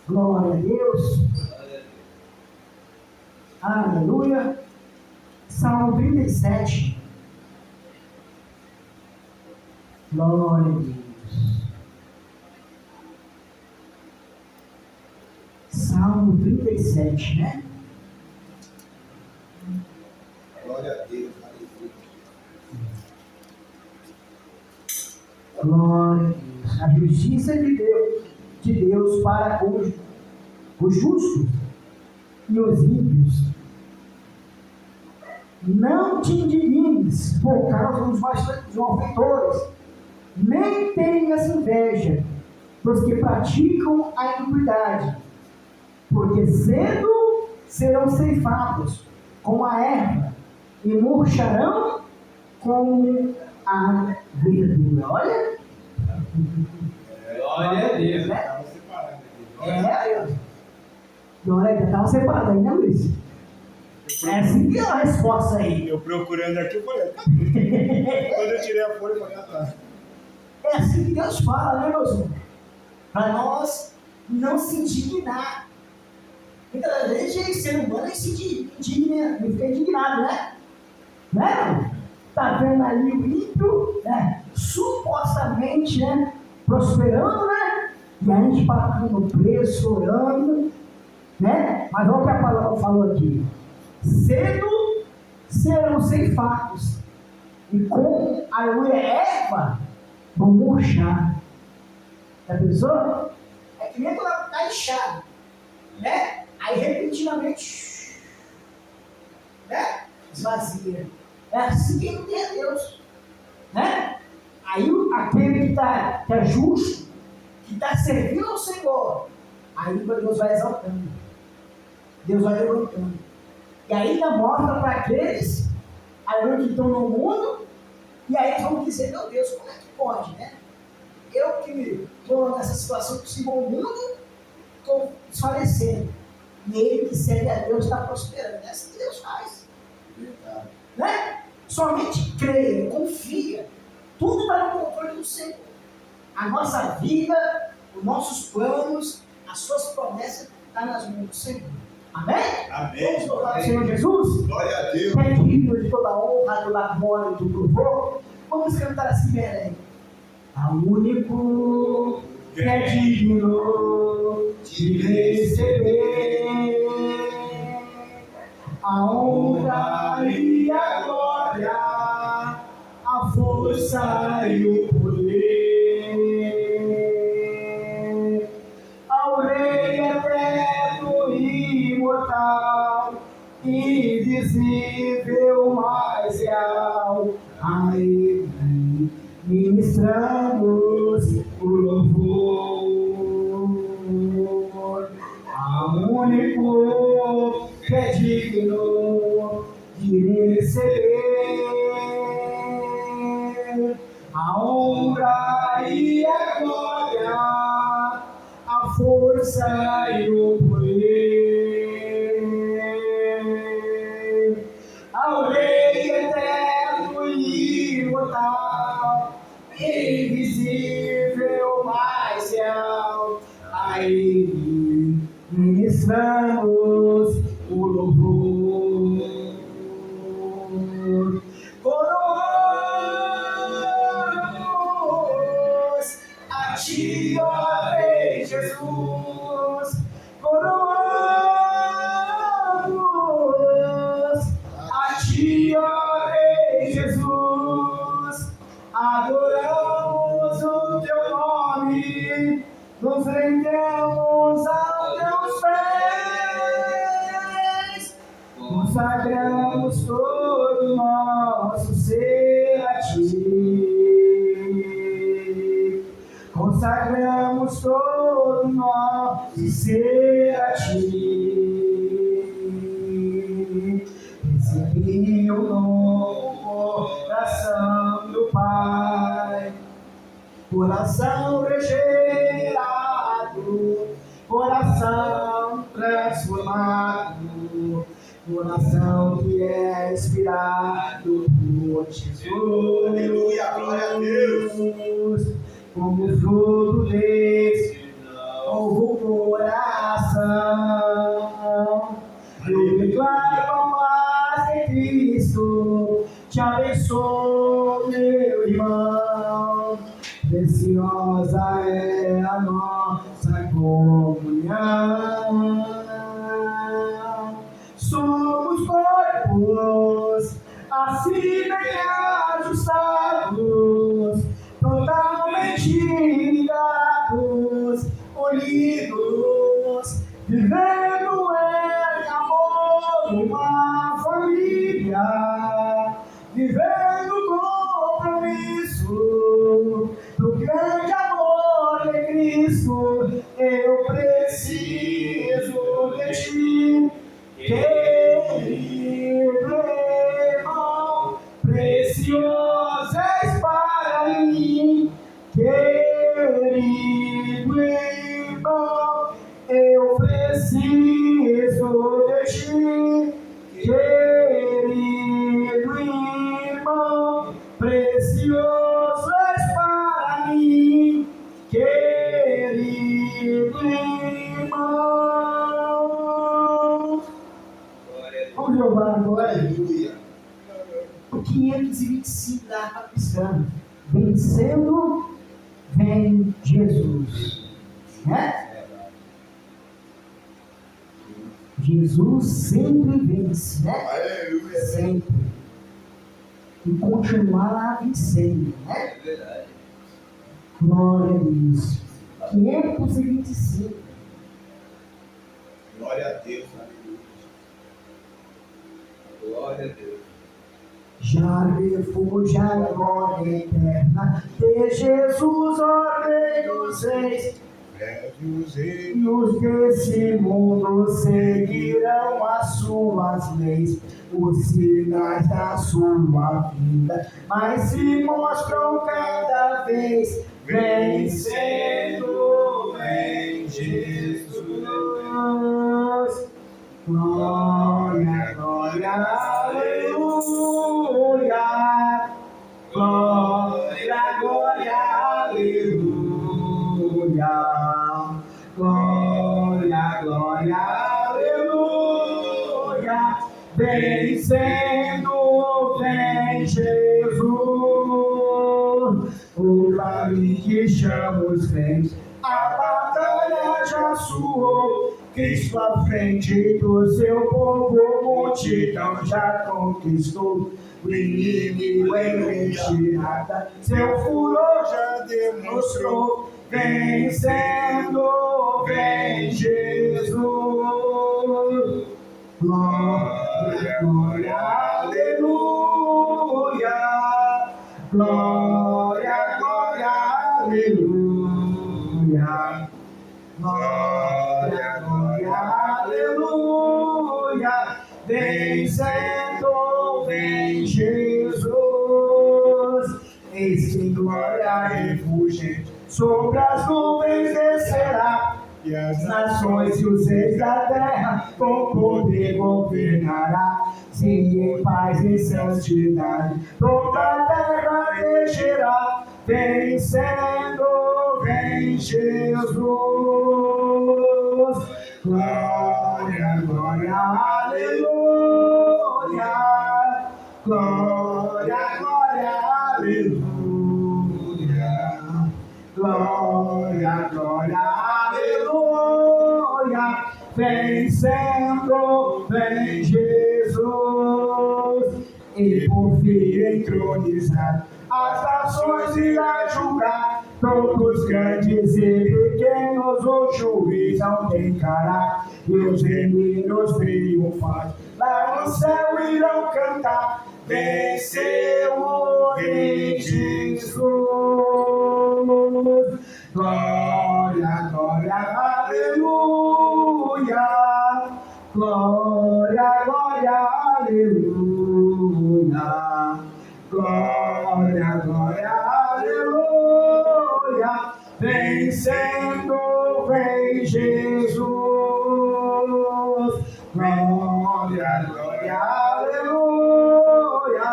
Glória a Deus. Aleluia. Salmo 37. Glória a Deus. Salmo 37, né? Glória a Deus. Glória a Deus. A justiça de Deus para com os justos e os ímpios. Não te indignes por causa dos malfeitores, nem tenhas inveja dos que praticam a iniquidade, porque cedo serão ceifados como a erva e murcharão como a verdura. Olha! Glória a Deus. Né? Glória a Deus. Estava separado aí, né, Luiz? É assim que é a resposta aí. Eu procurando aqui, eu falei, quando eu tirei a folha, eu falei, tá. É assim que Deus fala, né, meus irmãos? Para nós não se indignar. Muitas vezes, ser humano se indigna, fica indignado, né? Né? Está vendo ali o ímpio, né? Supostamente, né? Prosperando, né? E a gente pagando preço, orando, né? Mas olha o que a palavra falou aqui. Cedo serão ceifados, e com a erva vão murchar. Já pensou? É que nem quando ela está inchada, né? Aí repentinamente, né? Esvazia. É assim que não tem a Deus, né? Aí aquele que é justo, que está servindo ao Senhor, aí Deus vai exaltando, Deus vai levantando, e aí ainda mostra para aqueles que estão no mundo, e aí eles vão dizer, meu Deus, como é que pode, né? Eu que estou nessa situação que se o mundo, estou desfalecendo, e ele que serve a Deus está prosperando. É assim que Deus faz, né? Somente creia, confia, tudo está no controle do Senhor. A nossa vida, os nossos planos, as suas promessas estão nas mãos do Senhor. Amém? Amém. Vamos louvar o Senhor Jesus? Glória a Deus. Que é digno de toda honra, toda glória e todo louvor. Vamos cantar assim, Belém. Ao único que é digno de receber a honra e a glória, a força e o poder, ao Rei eterno e imortal, invisível, mas real, a Ele ministramos o louvor, ao único que é digno de receber a honra e a glória, a força e o poder, ao Rei eterno e imortal, invisível, mas real, a Ele ministramos o louvor. Coroamos a Ti, ó Rei Jesus. Coroamos a Ti, ó Rei Jesus. Adoramos o Teu nome, nos rendemos aos Teus pés, consagramos todo o nosso ser a Ti, consagramos todo o nosso ser a Ti. Recebi o novo coração do Pai, coração regenerado, coração transformado, coração que é inspirado por Jesus. Aleluia, glória a Deus. Como fruto desse novo coração. comunhão. Somos corpos assim bem ajustados, totalmente ligados, unidos, vivendo em amor uma família, vivendo compromisso do grande amor de Cristo. Eu preciso de ti, querido irmão, precioso és para mim, querido irmão, eu preciso de ti, querido irmão, precioso és para mim, querido irmão. Vamos louvar agora. Aleluia. O 525 da cristã. Vencendo, vem Jesus. Né? Jesus sempre vence, né? Aleluia. Sempre. E continuará vencendo, né? É verdade. Glória a Deus. 525. Glória a Deus. Aleluia. Glória a Deus. Já refugia a glória eterna de Jesus, ó Rei dos Reis. Prédios e E os desse mundo seguirão as suas leis, os sinais da sua vida, mas se mostram cada vez, vencendo em Jesus. Glória, glória, aleluia. Glória, glória, aleluia. Glória, glória, aleluia. Vencendo, vem Jesus. O vale que chama os reis, a batalha já suou. Cristo à frente do seu povo, multidão já conquistou. O inimigo em retirada, seu furor já demonstrou. Vencendo, vem Jesus. Glória, glória, aleluia. Glória, glória, aleluia. Glória, glória, aleluia. Vencendo, vem Jesus. Eis que glória refulgente sobre as nuvens descerá, e as nações e os reis da terra com poder governará. Se em paz e santidade toda a terra regerá. Vencendo, vem Jesus. Glória, glória, aleluia. Glória, glória, aleluia. Glória, glória, aleluia. Vencendo, vem Jesus. E por fim entronizado, as nações irá julgar. Todos grandes e pequenos o juiz não tem cara. E os gemidos triunfantes lá no céu irão cantar. Venceu o Rei Jesus. Glória, glória, aleluia. Glória, glória, aleluia. Glória, glória, aleluia. Vencendo, vem Jesus. Glória, glória, aleluia.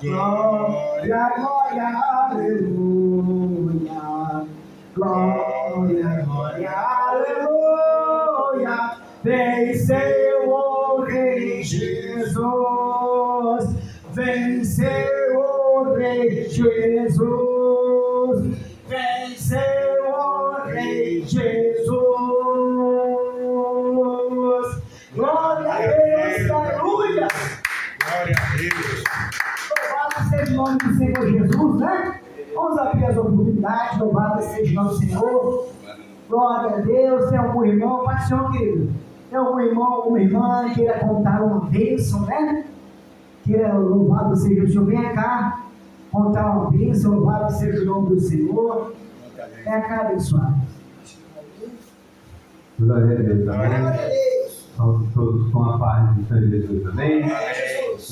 Glória, glória, aleluia. Glória, glória, aleluia. Venceu o Rei Jesus. Venceu o Rei Jesus. Venceu o Rei Jesus. nome do Senhor Jesus, né? Vamos abrir as oportunidades, louvado seja o nome do Senhor. Glória a Deus. Tem algum irmão, Pai do Senhor, querido? Tem algum irmão, alguma irmã queira contar uma bênção, né? Queira, louvado seja o Senhor, venha cá contar uma bênção, louvado seja o nome do Senhor. Venha cá abençoar. Glória a Deus, Glória a amém. Deus. Estamos todos com a paz do Senhor Jesus, amém.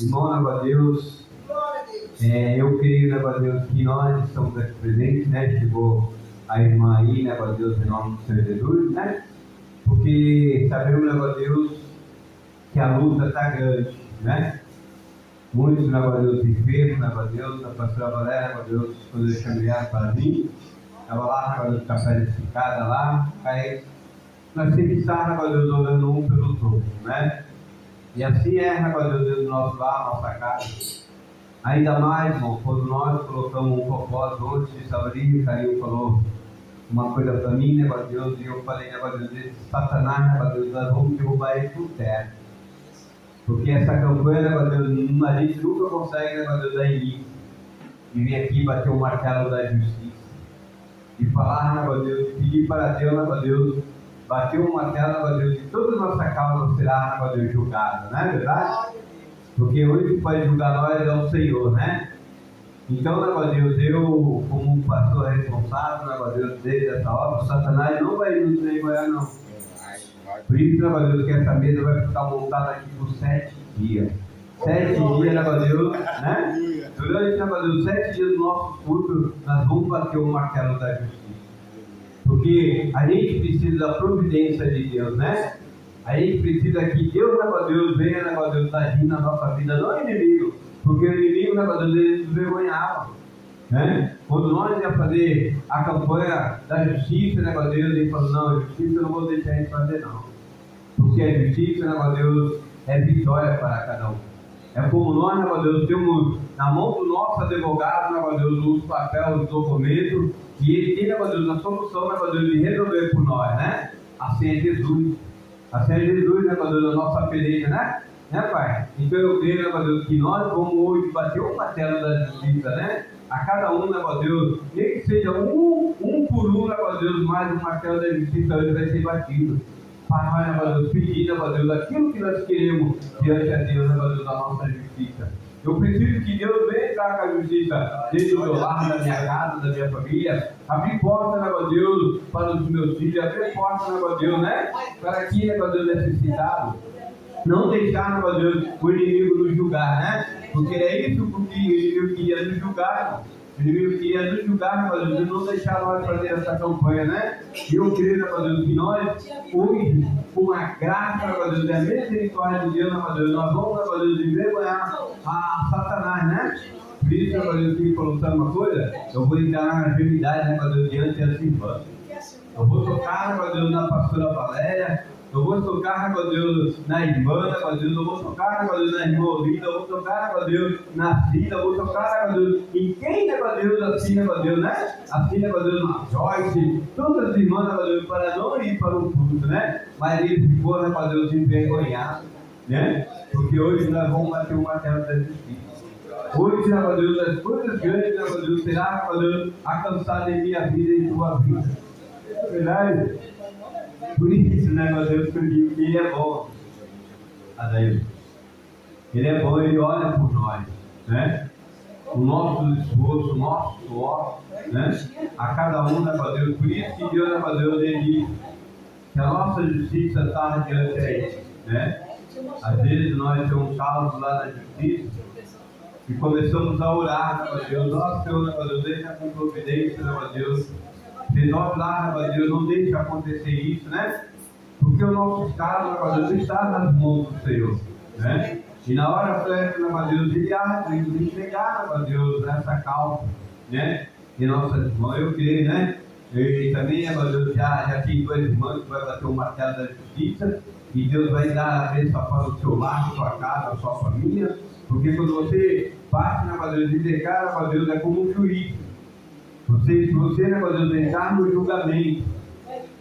Irmão, negócio a Deus. Glória a Deus. Eu creio, negócio a Deus, que nós estamos aqui presentes, né? Chegou a irmã aí, negócio a Deus, em nome do Senhor Jesus, né? Porque sabemos, negócio a Deus, que a luta está grande, né? Muitos, negócio a Deus, enfermos, negócio a Deus, a pastora Valéria, negócio a Deus, quando eu chamei ela para mim, estava lá, negócio a Deus, café de casa lá, aí nós temos que estar, negócio a Deus, orando um pelo outro, né? E assim é, negócio a Deus, do nosso lar, nossa casa. Ainda mais, irmão, quando nós colocamos um propósito, onde de sabedoria, o Carinho falou uma coisa para mim, negócio a Deus, e eu falei, negócio a Deus, Satanás, negócio a Deus, nós vamos derrubar ele por terra. Porque essa campanha, negócio a Deus, a gente nunca consegue, negócio a Deus, dar início. E vir aqui bater o martelo da justiça. E falar, negócio a Deus, pedir para Deus, negócio a Deus, bater o martelo, negócio a Deus, e toda a nossa causa será, negócio a Deus, julgada, não é verdade? Porque hoje que pode julgar nós é o Senhor, né? Então, negócio a Deus, eu, como um pastor responsável, negócio a Deus, desde essa obra, o Satanás não vai nos envergonhar, não. Por isso, negócio a Deus, que essa mesa vai ficar montada aqui por 7 dias. 7 dias, negócio a Deus, né? Durante, negócio a Deus, 7 dias do nosso culto, nós vamos bater o martelo da justiça. Porque a gente precisa da providência de Deus, né? A gente precisa que Deus, negócio a Deus, venha, negócio a Deus, agir na nossa vida, não o inimigo. Porque o inimigo, negócio a Deus, ele nos envergonhava, né? Quando nós ia fazer a campanha da justiça, negócio a Deus, ele falou, não, a justiça eu não vou deixar de fazer, não. Porque a justiça, negócio a Deus, é vitória para cada um. É como nós, negócio a Deus, temos na mão do nosso advogado, negócio a Deus, os papéis, os documentos, e ele tem, negócio a Deus, a solução, negócio a Deus, de resolver por nós, né? Assim é Jesus. Assim é Jesus, negócio a Deus, a nossa peleja, né? Né, Pai? Então eu creio, negócio a Deus, que nós vamos hoje bater o martelo da justiça, né? A cada um, negócio a Deus, nem que seja um por um, negócio a Deus, mais o martelo da justiça hoje vai ser batido. Para nós, negócio a Deus, pedir, negócio a Deus, aquilo que nós queremos diante a Deus, negócio a Deus, da nossa justiça. Eu preciso que Deus venha entrar com a justiça dentro do meu lar, da minha casa, da minha família. Abrir porta, negócio a Deus, para os meus filhos. Abrir porta, negócio a Deus, né? Para quem, negócio a Deus, necessitado. Não deixar, negócio a Deus, o inimigo nos julgar, né? Porque é isso que o inimigo queria nos julgar, irmão. O inimigo queria nos julgar, negócio a Deus, e não deixar nós fazer essa campanha, né? E eu creio, negócio a Deus, que nós, hoje, com a graça, negócio a Deus, e a misericórdia de Deus, negócio a Deus, nós vamos, negócio a Deus, envergonhar a Satanás, né? Por isso, negócio a Deus, que colocando uma coisa, eu vou entrar na enfermidade, negócio a Deus, diante das irmãs. Eu vou tocar, negócio a Deus, na pastora Valéria. Eu vou tocar, negócio a Deus, na irmã, negócio a Deus. Eu vou tocar, negócio a Deus, na irmã Olinda. Eu vou tocar, negócio a Deus, na Cida. Eu vou tocar, negócio a Deus, em quem, negócio a Deus, assim, negócio a Deus, né? Assim, negócio a Deus, na Joyce. Todas as irmãs, negócio a Deus, para não ir para o culto, né? Mas eles ficou, negócio a Deus, envergonhado, né? Porque hoje nós vamos bater o martelo da justiça. Hoje, negócio a Deus, as coisas grandes, negócio a Deus, será, negócio a Deus, alcançado em minha vida e em tua vida. É verdade? Por isso, né, meu Deus, que eu digo que Ele é bom. Adair. Ele é bom, Ele olha por nós, né? O nosso esforço, o nosso suor, né? A cada um, né, meu Deus. Por isso que Deus, né, meu Deus, Ele diz que a nossa justiça está diante dele, né? Às vezes nós temos salvos lá na justiça e começamos a orar, né, meu Deus. Nossa, Senhor, né, meu Deus, deixa com providência, né, meu Deus. Se nós lá, meu Deus, não deixe acontecer isso, né? Porque o nosso estado, meu Deus, está nas mãos do Senhor, né? E na hora certa, meu Deus, Ele há de nos entregar, meu Deus, essa causa, né? E nossas mãos, eu creio, né? E também, meu Deus, já tem 2 irmãos que vai bater o martelo da justiça e Deus vai dar a bênção para o seu lar, a sua casa, a sua família. Porque quando você parte, meu Deus, e declara, meu Deus, é como um juiz. Se você, né, Deus, entrar no julgamento,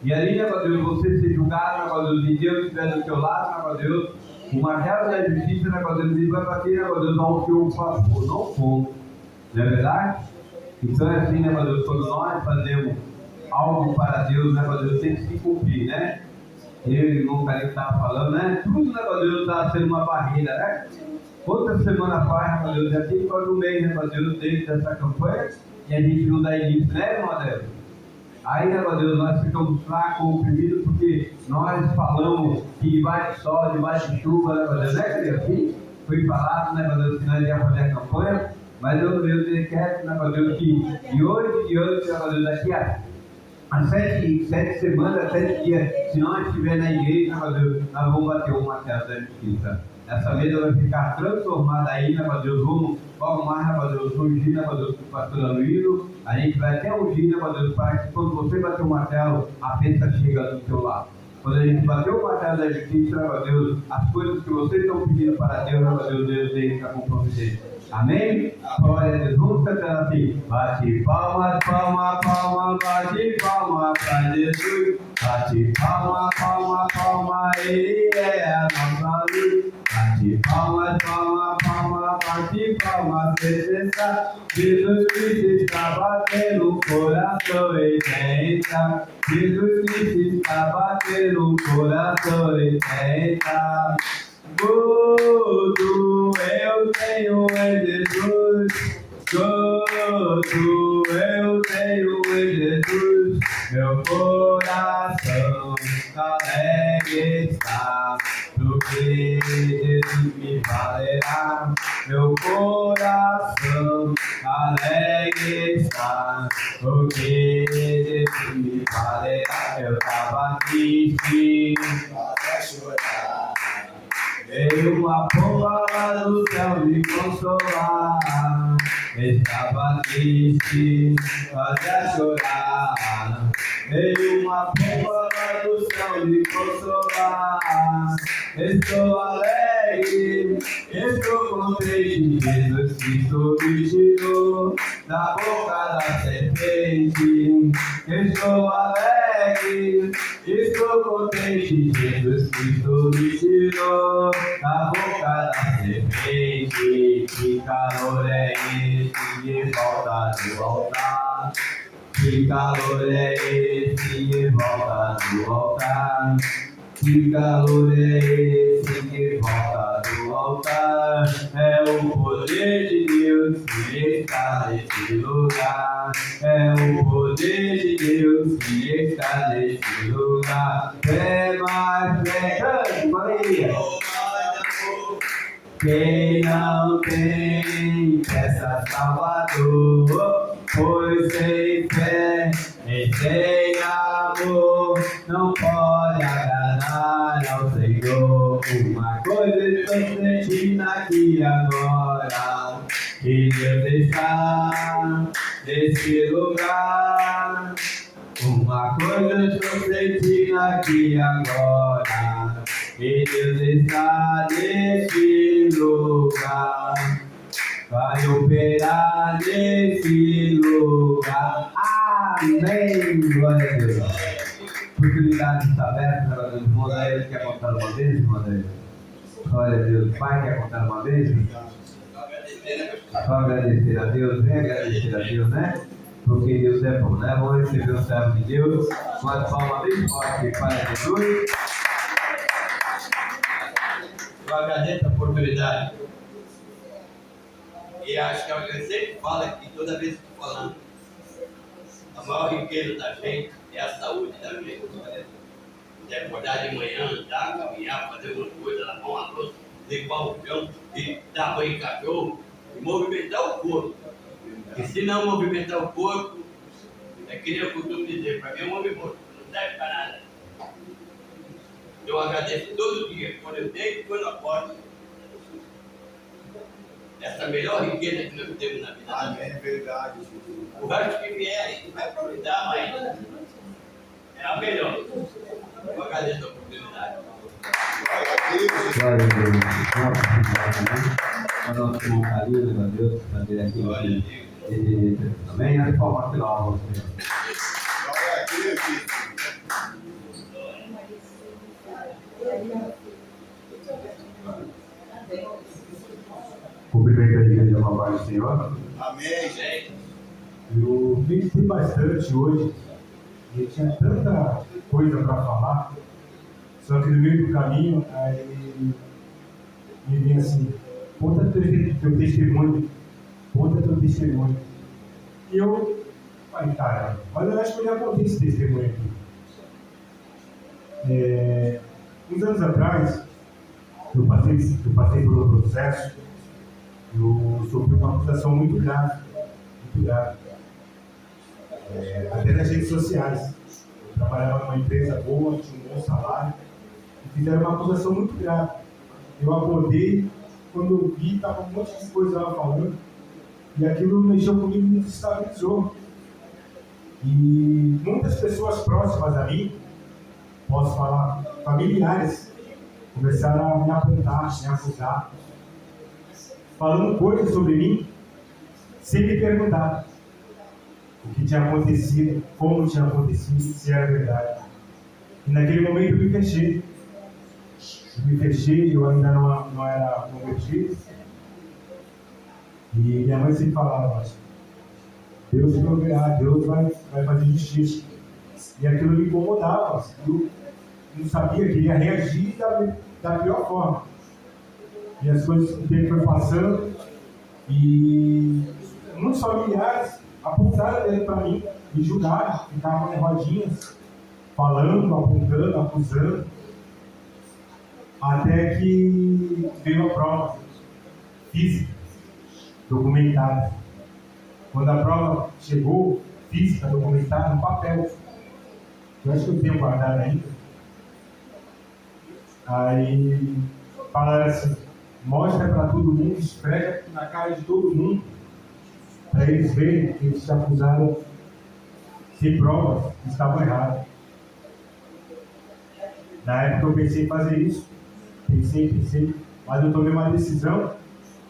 e ali, né, Deus, você ser julgado, né, Deus, e Deus estiver do seu lado, né, Deus, o martelo da justiça, né, Deus, ele vai bater, né, Deus, ao seu favor, não contra. Não é verdade? Então é assim, né, meu Deus, quando nós fazemos algo para Deus, né, meu Deus, tem que se cumprir, né? Eu e o irmão Calil estava falando, né? Tudo, né, meu Deus, está sendo uma barreira, né? Outra semana atrás, meu Deus, já tem quase um mês, né, meu Deus, desde essa campanha, e a gente não dá início, né, irmão Adélio? Aí, né, meu Deus, nós ficamos fracos, oprimidos, porque nós falamos que debaixo de sol, debaixo de chuva, né, meu Deus, né, Calil? Assim, foi falado, né, meu Deus, que nós íamos fazer a campanha, mas eu quero, né, meu Deus, que de hoje em diante, né, meu Deus, daqui a 7 semanas, 7 dias, se nós estivermos na igreja, meu Deus, nós vamos bater uma tela da justiça. Essa mesa vai ficar transformada aí, né, meu Deus, vamos logo mais, né, meu Deus, ungir, né, meu Deus, com o pastor Aloysio, a gente vai até ungir, né, meu Deus, para que quando você bater o martelo, a bênção chega do seu lado. Quando a gente bater o martelo da justiça, né, meu Deus, as coisas que vocês estão pedindo para Deus, né, meu Deus deixa com providência. Amém? Glória a Deus. Vamos cantar assim. Bate palma, palma, palma, bate palma para Jesus. Bate palma, palma, palma, Ele é a nossa luz. Bate palma, palma, palma, bate palma, presença. Jesus Cristo está batendo o coração e tenta. Jesus Cristo está batendo o coração e tenta. Tudo eu tenho em Jesus, tudo eu tenho em Jesus, meu coração alegre está, porque Jesus me valerá, meu coração alegre está, porque Jesus me valerá, eu estava triste, Vai chorar. veio uma pomba lá do céu me consolar. Estava triste, fazia chorar. Veio uma pomba lá do céu me consolar. Estou alegre, estou contente. Jesus Cristo me tirou da boca da serpente. Estou alegre, estou contente. Jesus Cristo me tirou da boca da serpente. Que calor é esse em volta do altar? Que calor é esse em volta do altar? Que calor é esse que volta do altar? É o poder de Deus que está nesse lugar. É o poder de Deus que está nesse lugar. É mais cante, Maria. Quem não tem peça Salvador, pois sem fé e sem amor não pode agradar ao Senhor. Uma coisa estou sentindo aqui agora, que Deus está nesse lugar. Uma coisa estou sentindo aqui agora, que Deus está nesse lugar, vai operar nesse lugar. Amém. Glória a Deus. Oportunidade está aberta, glória a Deus. Irmão Daí, quer contar uma vez, irmão Daí? Glória a Deus. Pai, quer contar uma vez? Só agradecer a Deus, vem agradecer a Deus, né? Porque Deus é bom, né? Vamos receber o servo de Deus. Uma palma bem forte para Jesus. Eu agradeço a oportunidade. E acho que eu sempre falo aqui, toda vez que estou falando, a maior riqueza da gente é a saúde da gente. De acordar de manhã, andar, caminhar, fazer alguma coisa, lavar uma louça, limpar o chão, e dar banho em cachorro, e movimentar o corpo. E se não movimentar o corpo, é que nem eu costumo dizer, para mim é um homem morto, não serve para nada. Eu agradeço todo dia, quando eu deito e quando eu acordo, essa melhor riqueza que nós temos na vida. Amém, é verdade, Jesus. O resto que vier, a gente vai aproveitar, mas é a melhor. Eu agradeço a oportunidade. Glória a Deus. O nosso irmão Calil, meu Deus, fazer aqui. Glória a Deus. Amém. As palmas que louvam, Senhor. Glória a Deus, Jesus. Cumprimento a igreja, uma paz do Senhor. Amém. Amém. Amém. Eu meditei bastante hoje. E tinha tanta coisa para falar. Só que no meio do caminho, aí me vem assim, conta teu testemunho. Conta teu testemunho. E eu falei, cara, mas eu acho que eu já contei esse testemunho aqui. Uns anos atrás, eu passei por um processo, eu sofri uma acusação muito grave, até nas redes sociais. Eu trabalhava numa empresa boa, tinha um bom salário, e fizeram uma acusação muito grave. Eu acordei, quando eu vi, estava um monte de coisa lá falando, e aquilo mexeu comigo e me desestabilizou. E muitas pessoas próximas a mim, posso falar, familiares, começaram a me apontar, me acusar, falando coisas sobre mim, sem me perguntar o que tinha acontecido, como tinha acontecido, se era verdade. E naquele momento eu me fechei. Eu ainda não era convertido. E minha mãe sempre falava, Deus proverá, Deus vai fazer justiça. E aquilo me incomodava. Eu não sabia que ia reagir da pior forma. E as coisas que o tempo foi passando, e muitos familiares apontaram ele para mim, me julgaram, ficavam em rodinhas, falando, apontando, acusando, até que veio a prova física, documentada. Quando a prova chegou, física, documentada, no papel, eu acho que eu tenho guardado ainda, aí falaram assim, mostra para todo mundo, esfrega na cara de todo mundo, para eles verem que eles te acusaram sem provas, que estavam errados. Na época eu pensei em fazer isso, pensei, mas eu tomei uma decisão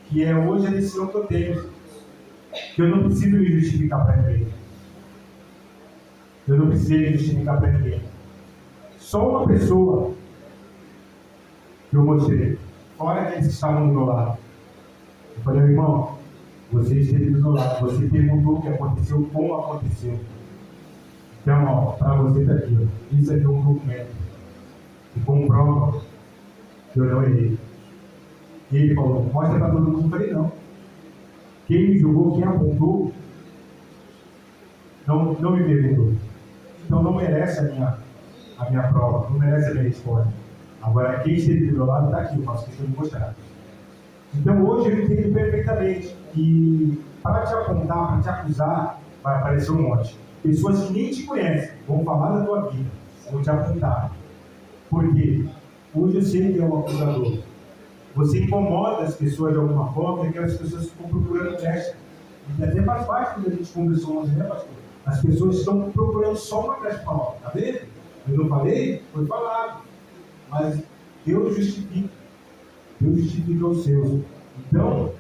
que é hoje a decisão que eu tenho, que eu não preciso me justificar para ninguém. Eu não precisei me justificar para ninguém. Só uma pessoa que eu mostrei, fora aqueles que estavam do meu lado. Eu falei, irmão, você esteve do meu lado, você perguntou o que aconteceu, como aconteceu. Então, para você está aqui, ó. Isso aqui é um documento que comprova que eu não errei. E ele falou, mostra para todo mundo. Eu falei, não. Quem me julgou, quem apontou, não me perguntou. Então não merece a minha prova, não merece a minha história. Agora, quem esteve do meu lado está aqui, eu faço questão de mostrar. Então hoje eu entendo perfeitamente que para te apontar, para te acusar, vai aparecer um monte. Pessoas que nem te conhecem vão falar da tua vida, vão te apontar. Por quê? Hoje eu sei que é um acusador. Você incomoda as pessoas de alguma forma, e aquelas pessoas ficam procurando brecha. E até faz parte quando a gente conversou ontem, né, pastor? As pessoas estão procurando só uma brecha para falar, tá vendo? Eu não falei? Foi falado. Mas Deus justifica. Deus justifica os seus. Então,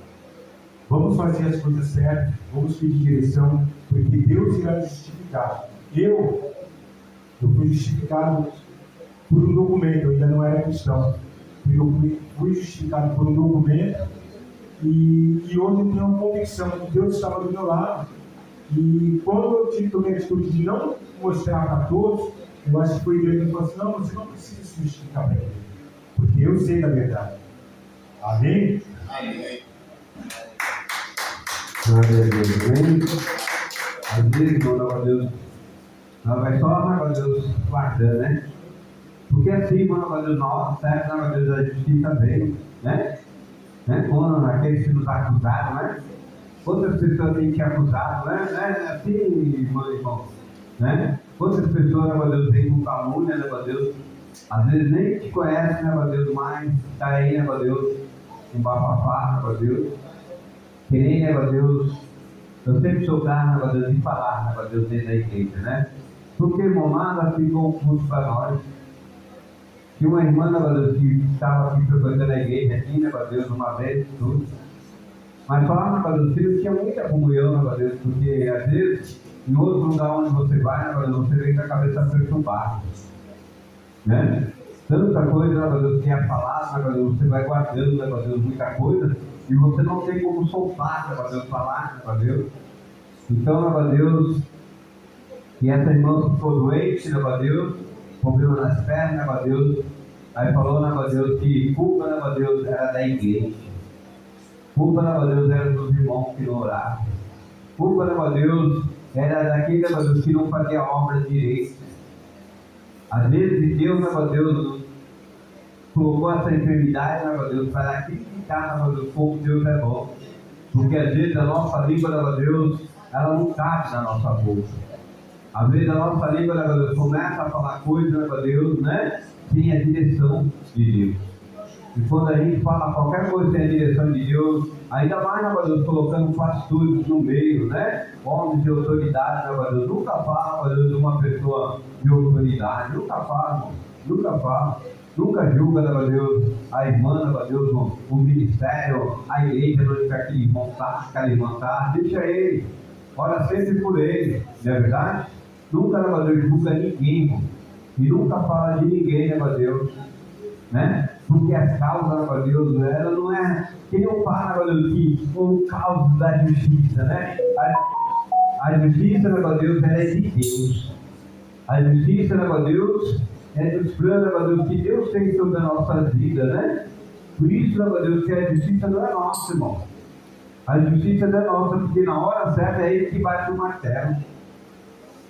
vamos fazer as coisas certas, vamos pedir direção, porque Deus irá justificar. Eu fui justificado por um documento, eu ainda não era cristão. Eu fui justificado por um documento e hoje eu tenho uma convicção que Deus estava do meu lado. E quando eu tomei a atitude de não mostrar para todos, eu acho que foi Deus que falou assim, não, você não precisa se justificar para ele, porque eu sei da verdade. Amém? Amém. Glória a Deus, amém? Às vezes, glória a Deus, nós vai só, glória a Deus, guardando, né? Porque assim, glória a Deus, nossa, certo, glória a Deus, a justiça veio, né? Quando aqueles que nos acusaram, né? Outras pessoas têm te acusado, né? Assim, irmão, né? Outras pessoas, glória a Deus, vêm com calúnia, glória a Deus, às vezes nem te conhecem, glória a Deus, mas está aí, glória a Deus, um bafafá, glória a Deus. Querer, glória a Deus, eu sempre sou grato, glória a Deus, de falar, glória a Deus, dentro da igreja, né? Porque, irmão, nada ficou oculto para nós. Tinha uma irmã, glória a Deus, que estava aqui frequentando a igreja, aqui, glória a Deus, uma vez, tudo. Mas falar, glória a Deus, filho, tinha muita comunhão, glória a Deus, porque às vezes, em outro lugar onde você vai, glória a Deus, você vem com a cabeça perturbada, né? tanta coisa, né, Deus, que é falado, né, Deus, você vai guardando, né, Deus, muita coisa, e você não tem como soltar, né, Deus, falar, né, Deus. Então, né, Deus, que essa irmã ficou doente, né, Deus, problema nas pernas, né, Deus, aí falou, né, Deus, que culpa, né, Deus, era da igreja, culpa, né, Deus, era dos irmãos que não oravam, culpa, né, Deus, era daquele, né, Deus, que não fazia obra direito. Às vezes Deus, né, Deus, colocou essa enfermidade, né, Deus, para criticar, né, Deus, como Deus é bom. Porque às vezes a nossa língua, né, Deus, ela não cabe na nossa boca. Às vezes a nossa língua, né, Deus, começa a falar coisas, né, Deus, né, sem a direção de Deus. E quando a gente fala qualquer coisa sem a direção de Deus, ainda mais, né, Deus, colocando pastores no meio, né? Homens de autoridade, né, Deus, nunca fala, Deus, de uma pessoa de autoridade, nunca fala, nunca julga, né, Deus, a irmã, né, Deus, o ministério, a igreja, não fica aqui levantar, deixa ele, ora sempre por ele, não é verdade? Nunca, né, Deus, julga ninguém, e nunca fala de ninguém, né, Deus, né? Porque a causa, né, Deus, ela não é que nem um pai, né, Deus, que o causa da justiça, né? A justiça, né, Deus, ela é de Deus. A justiça, né, Deus, é dos planos, né, Deus, que Deus tem sobre a nossa vida, né? Por isso, né, Deus, que a justiça não é nossa, irmão. A justiça não é nossa, porque na hora certa é Ele que bate o martelo.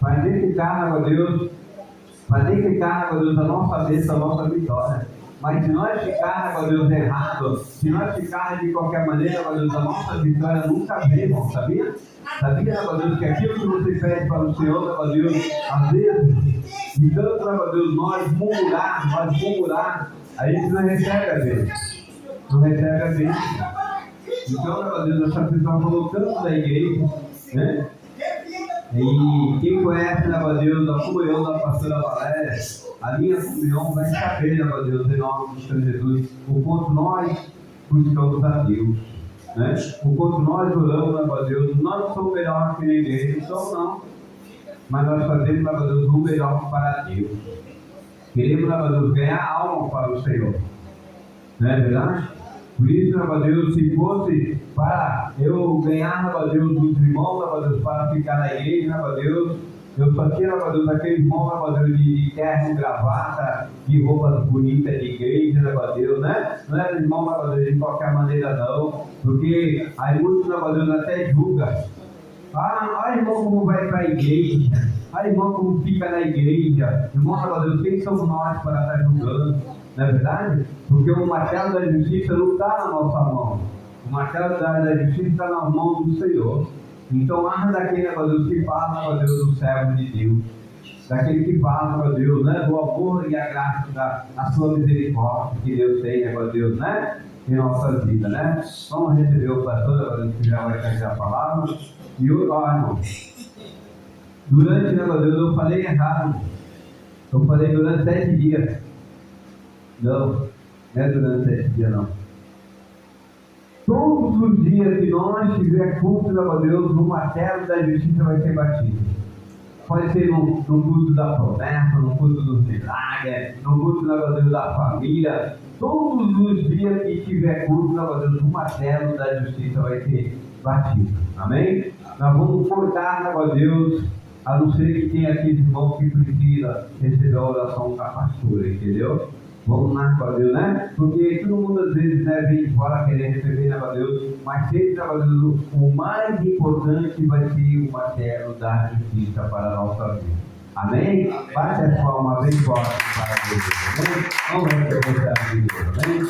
Fazer ficar, né, Deus, a nossa bênção, a nossa vitória. Mas se nós ficarmos, meu Deus, errado, se nós ficarmos de qualquer maneira, meu Deus, a nossa vitória nunca vem, irmão, sabia? Sabia, meu Deus, que aquilo que você pede para o Senhor, meu Deus, às vezes, de tanto, meu Deus, nós murmurar, a gente não recebe a Deus. Não recebe a Deus. Então, meu Deus, essa pessoa falou tanto da igreja, né? E quem conhece, né, meu Deus, a comunhão da pastora Valéria, a minha comunhão vai saber, né, meu Deus, em nome do Senhor Jesus, o quanto nós buscamos a Deus, né? O quanto nós oramos, né, meu Deus, nós não somos melhores que ninguém, então não, mas nós fazemos, né, meu Deus, o melhor para Deus. Queremos, né, meu Deus, ganhar alma para o Senhor, não é verdade? Por isso, meu Deus, se fosse para eu ganhar, meu Deus, dos irmãos, meu Deus, para ficar na igreja, meu Deus, eu só tinha, meu Deus, aquele irmão, meu Deus, de terno, gravata, de roupas bonitas de igreja, meu Deus, né? Não era irmão, meu Deus, de qualquer maneira não, porque aí muitos, meu Deus, até julgam. Ah, irmão, como vai para a igreja? Ah, irmão, como fica na igreja? Irmão, meu Deus, quem somos nós para estar julgando? Não é verdade? Porque o martelo da justiça não está na nossa mão. O martelo da justiça está na mão do Senhor. Então, arma daquele, meu Deus, que fala, meu Deus, do servo de Deus. Daquele que fala, meu Deus, né, do amor e a graça da sua misericórdia que Deus tem, meu Deus, né? Em nossa vida, né? Vamos receber o pastor, meu Deus, que já vai trazer a palavra. E eu, irmão, durante, né, meu Deus, eu falei errado. Eu falei durante 7 dias. Não, não é durante 7 dias, não. Todos os dias que nós tiver culto, meu Deus, no martelo da justiça vai ser batido. Pode ser no culto da promessa, no culto dos milagres, no culto, meu Deus, da família. Todos os dias que tiver culto, meu Deus, no martelo da justiça vai ser batido. Amém? Nós vamos cortar, meu Deus, a não ser que tenha aqueles irmãos que precisa receber a oração da pastora, entendeu? Vamos lá, meu Deus, né? Porque todo mundo às vezes, né, vem de fora querer receber, né, meu Deus, mas sempre, meu Deus, o mais importante vai ser o martelo da justiça para a nossa vida. Amém? Bate as palmas bem forte para Deus. Amém? Vamos receber a Deus. Amém?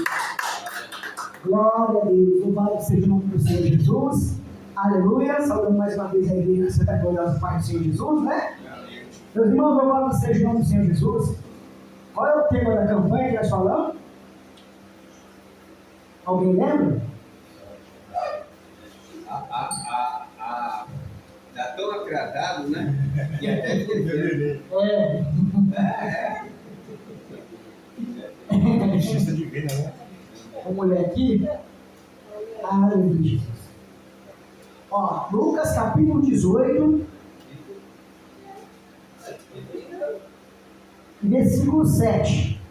Glória a Deus. Louvado seja o nome do Senhor Jesus. Aleluia. Saudando mais uma vez a igreja que você está gloriosa Pai do Senhor Jesus, né? Meus irmãos, louvado seja o nome do Senhor Jesus. Qual é o tema da campanha que nós falamos? Alguém lembra? Está tão atrasado, né? E até esqueceu. Justiça divina, né? Vamos ler aqui. Aleluia, Jesus. Ó, Lucas capítulo 18. Versículo 7.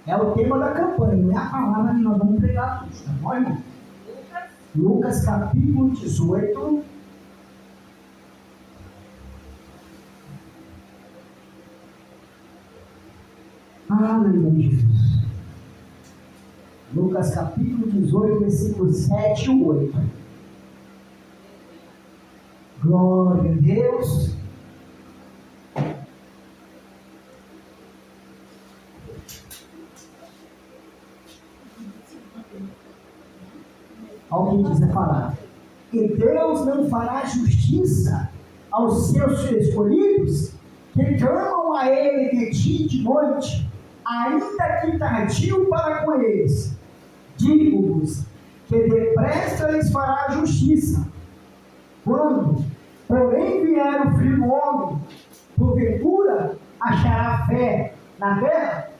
É o tema da campanha, não é a palavra que nós vamos pregar hoje, tá bom, irmão? Lucas capítulo 18. Aleluia, Jesus. Lucas capítulo 18, versículos 7 e 8. Glória a Deus. Olha o que diz a palavra. E Deus não fará justiça aos seus escolhidos, que clamam a Ele de dia e de noite, ainda que tardio para com eles. Digo-vos que depressa lhes fará justiça. Quando, porém, vier o Filho do Homem, porventura achará fé na terra?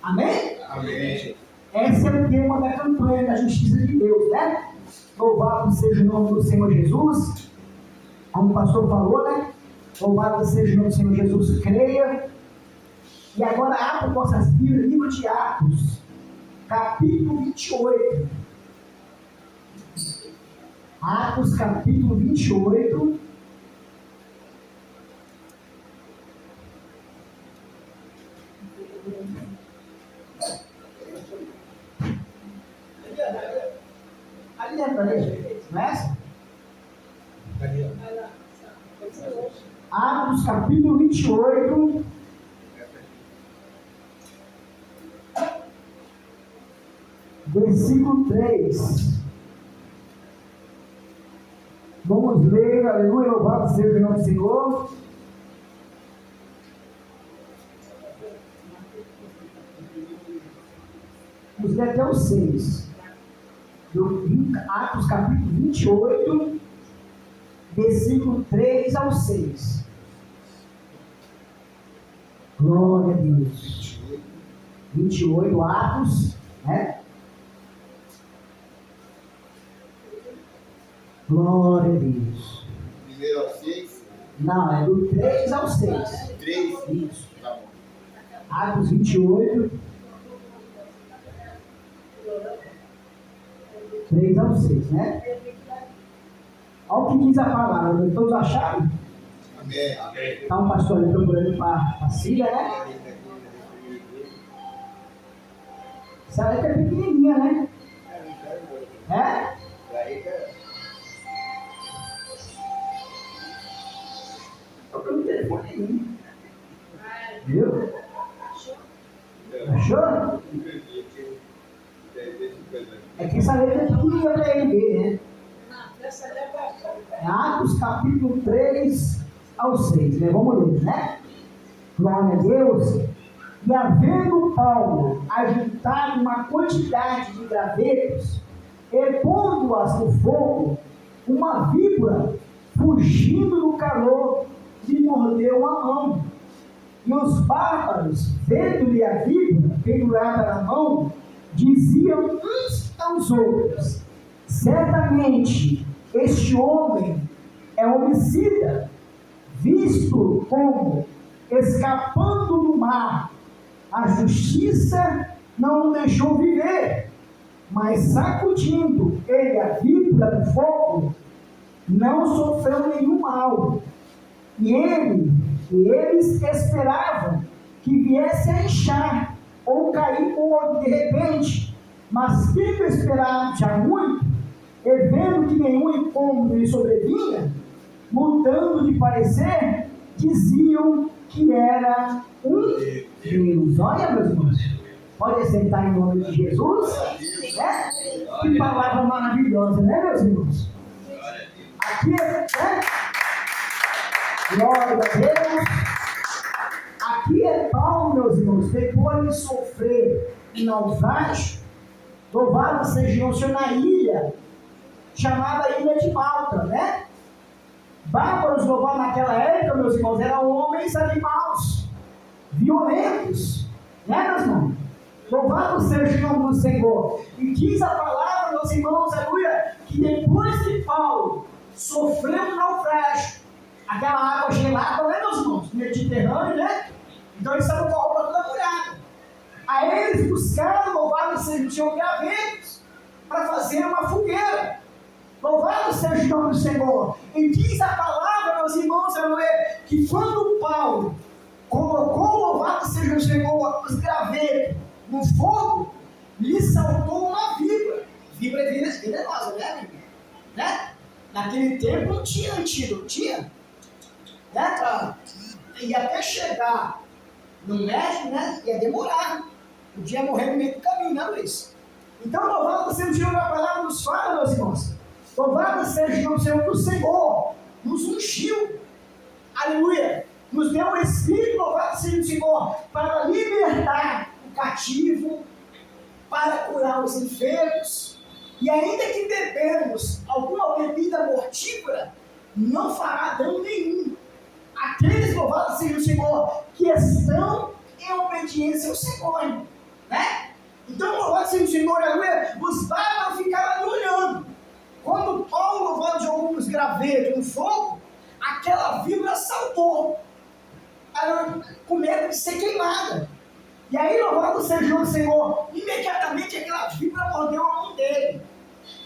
Amém? Amém. Esse é o tema da campanha da justiça de Deus, né? Louvado seja o nome do Senhor Jesus. Como o pastor falou, né? Louvado seja o nome do Senhor Jesus, creia. E agora abra vossas Bíblias, livro de Atos, capítulo 28. Atos, capítulo 28. Ali é para ele, não é essa? Atos capítulo 28. Versículo 3. Vamos ler, aleluia, louvado seja o nome do Senhor. Vamos ler até o 6. Atos capítulo 28, versículo 3 ao 6. Glória a Deus. 28 Atos, né? Glória a Deus. Primeiro ao 6? Não, é do 3 ao 6. 3? Isso. Tá bom. Atos 28. 3 ao 6, né? Olha o que diz a palavra. Todos acharam? Amém. Então, o pastor ali procurando para a Síria, né? Essa letra é pequenininha, né? É? Tocando o telefone aí. Viu? Achou? É que essa letra é pequenininha para ele ver, né? É Atos capítulo 3 ao 6, né? Vamos ler, né? Glória a Deus. E havendo Paulo ajuntado uma quantidade de gravetos, e pondo-as no fogo, uma víbora, fugindo do calor, lhe mordeu a mão. E os bárbaros, vendo-lhe a víbora pendurada na mão, diziam uns aos outros: certamente este homem é homicida, visto como, escapando do mar, a justiça não o deixou viver, mas sacudindo ele a víbora do fogo, não sofreu nenhum mal. E eles esperavam que viesse a inchar ou cair morto de repente, mas tendo esperado já muito, e vendo que nenhum incômodo lhe sobrevinha, mudando de parecer, diziam que era um Deus. Olha, meus irmãos, pode sentar em nome de Jesus, né? Que palavra maravilhosa, né, meus irmãos? Aqui é, né? Glória a Deus. Aqui é Paulo, meus irmãos, depois de sofrer um naufrágio, louvado seja o Senhor, na ilha chamada Ilha de Malta, né? Bárbaros, louvado naquela época, meus irmãos, eram homens animados, violentos, né, meus irmãos? Louvado seja o nome do Senhor. E diz a palavra, meus irmãos, aleluia, que depois que Paulo sofreu um naufrágio, aquela água gelada, né, meus irmãos? Mediterrâneo, né? Então eles estavam com a roupa toda molhada. Aí eles buscaram, louvado seja o Senhor, gravetos para fazer uma fogueira. Louvado seja o nome do Senhor. E diz a palavra, meus irmãos, que quando Paulo colocou, louvado seja o Senhor, os gravetos no fogo, lhe saltou uma víbora. Víbora é venenosa, né, amigo? Né? Naquele tempo não tinha antídoto, tinha? Né, cara? E até chegar no médico, né, ia demorar. Podia morrer no meio do caminho, né, Luiz? Então, louvado seja o Senhor, a palavra nos fala, meus irmãos. Louvado seja o Senhor, que o Senhor nos ungiu. Aleluia! Nos deu o Espírito, louvado seja o Senhor, para libertar o cativo, para curar os enfermos. E ainda que bebemos alguma bebida mortífera, não fará dano nenhum. Aqueles, louvado seja o Senhor, que estão em obediência ao Senhor, né? Então, louvado seja o Senhor, aleluia, os bárbaros ficaram ali olhando. Quando Paulo, louvado, jogou uns gravetos no fogo, aquela víbora saltou, com medo de ser queimada. E aí, louvado seja o Senhor, imediatamente aquela víbora mordeu a mão dele.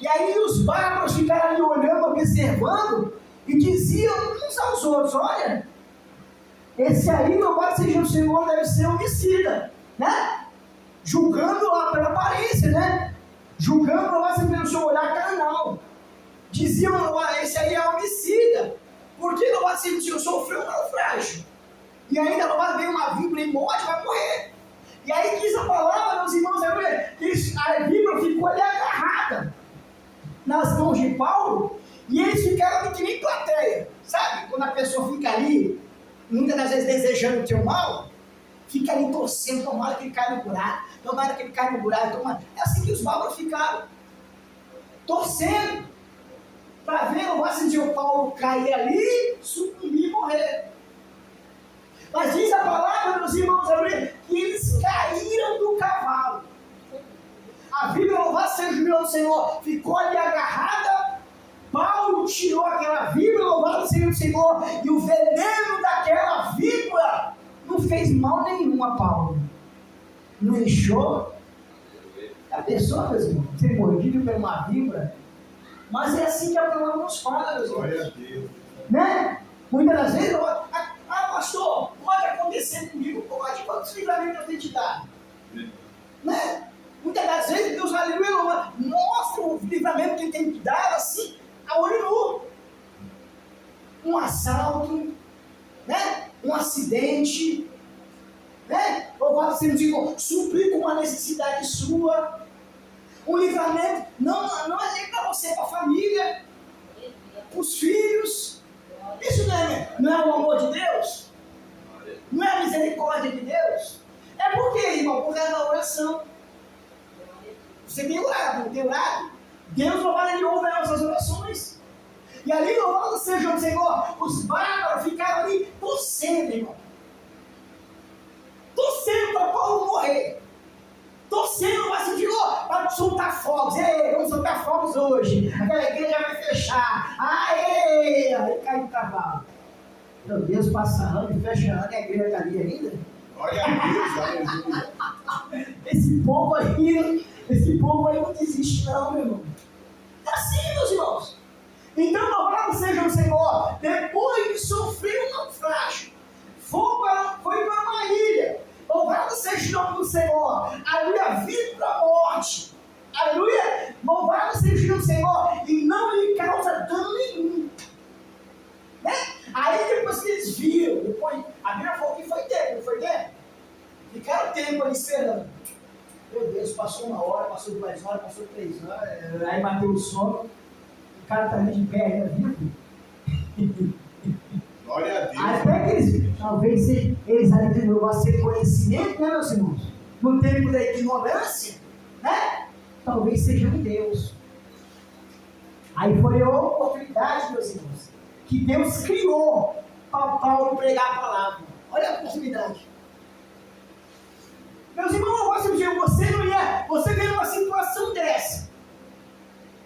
E aí os bárbaros ficaram ali olhando, observando, e diziam uns aos outros: olha, esse aí, louvado seja o Senhor, deve ser homicida, né? Julgando lá pela aparência, né? Julgando lá pelo seu olhar carnal. Diziam: esse aí é homicida, porque louvado seja o Senhor, sofreu um naufrágio. E ainda louvado veio uma víbora e morte, vai morrer. E aí diz a palavra, meus irmãos, que a víbora ficou ali agarrada nas mãos de Paulo, e eles ficaram ali que nem plateia, sabe? Quando a pessoa fica ali, muitas das vezes desejando o teu mal, fica ali torcendo, tomara que ele caia no buraco, tomara que ele caia no buraco, tomara. É assim que os bárbaros ficaram, torcendo, para ver o Paulo cair ali, sucumbir e morrer. Mas diz a palavra, meus irmãos, que eles caíram do cavalo. A víbora, louvado seja o nome do Senhor, ficou ali agarrada. Paulo tirou aquela víbora, louvado seja o Senhor, e o veneno daquela víbora não fez mal nenhum a Paulo. Não inchou. A pessoa, meus irmãos, ser mordido por uma víbora. Mas é assim que a palavra nos fala, meus irmãos. Glória a Deus. Né? Muitas das vezes, pastor, pode acontecer comigo, pode, quantos livramentos eu tenho te dado? Né? Muitas das vezes, Deus, aleluia, mostra o livramento que ele tem te dado, assim, a olho nu. Um assalto, né? Um acidente, né? Louvado seja o Senhor, suprir com uma necessidade sua. Um livramento, não é nem para você, para a família, para os filhos. Isso não é o amor de Deus? Não é a misericórdia de Deus? É por quê, irmão? Por causa da oração. Você tem orado, não tem orado? Deus louvado, ele ouve as nossas orações. E ali, louvado seja o Senhor, os bárbaros ficaram ali torcendo, irmão. Torcendo para Paulo morrer. Torcendo para soltar fogos. Ei, vamos soltar fogos hoje. Aquela igreja vai fechar. Aê! Aí cai o cavalo. Meu Deus, passa ano e fecha ano e a igreja está ali ainda. Glória a Deus, aleluia. Esse povo aí não desiste não, meu irmão. É assim, meus irmãos. Então, louvado seja o Senhor. Depois de sofrer um naufrágio, foi para uma ilha. Louvado seja o nome do Senhor. Aleluia, vida para a morte. Aleluia, louvado seja o nome do Senhor. E não lhe causa dano nenhum. Né? Aí depois que eles viram, a Bíblia falou que foi tempo, não foi tempo? Ficaram tempo ali esperando. Meu Deus, passou 1 hora, passou 2 horas, passou 3 horas. Aí bateu o sono. O cara está ali de pé ainda vivo. Glória a Deus. Até que eles, talvez eles adquiriram a ser conhecimento, né, meus irmãos? No tempo da ignorância, né? Talvez seja um Deus. Aí foi a oportunidade, meus irmãos, que Deus criou para Paulo pregar a palavra. Olha a oportunidade. Meus irmãos, eu gosto de dizer, você vê numa situação dessa.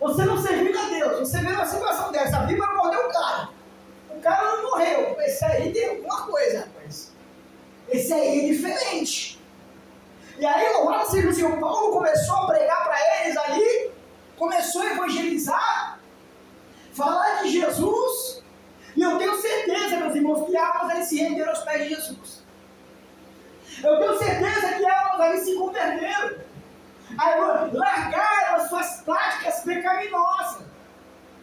Você não serviu a Deus, você vê numa situação dessa. A Bíblia mordeu o cara. O cara não morreu. Esse aí tem alguma coisa, rapaz. Esse aí é diferente. E aí, louvado seja o Senhor, Paulo começou a pregar para eles ali, começou a evangelizar, falar de Jesus, e eu tenho certeza, meus irmãos, que almas aí se renderam aos pés de Jesus. Eu tenho certeza que almas aí se converteram, aí largaram as suas práticas pecaminosas,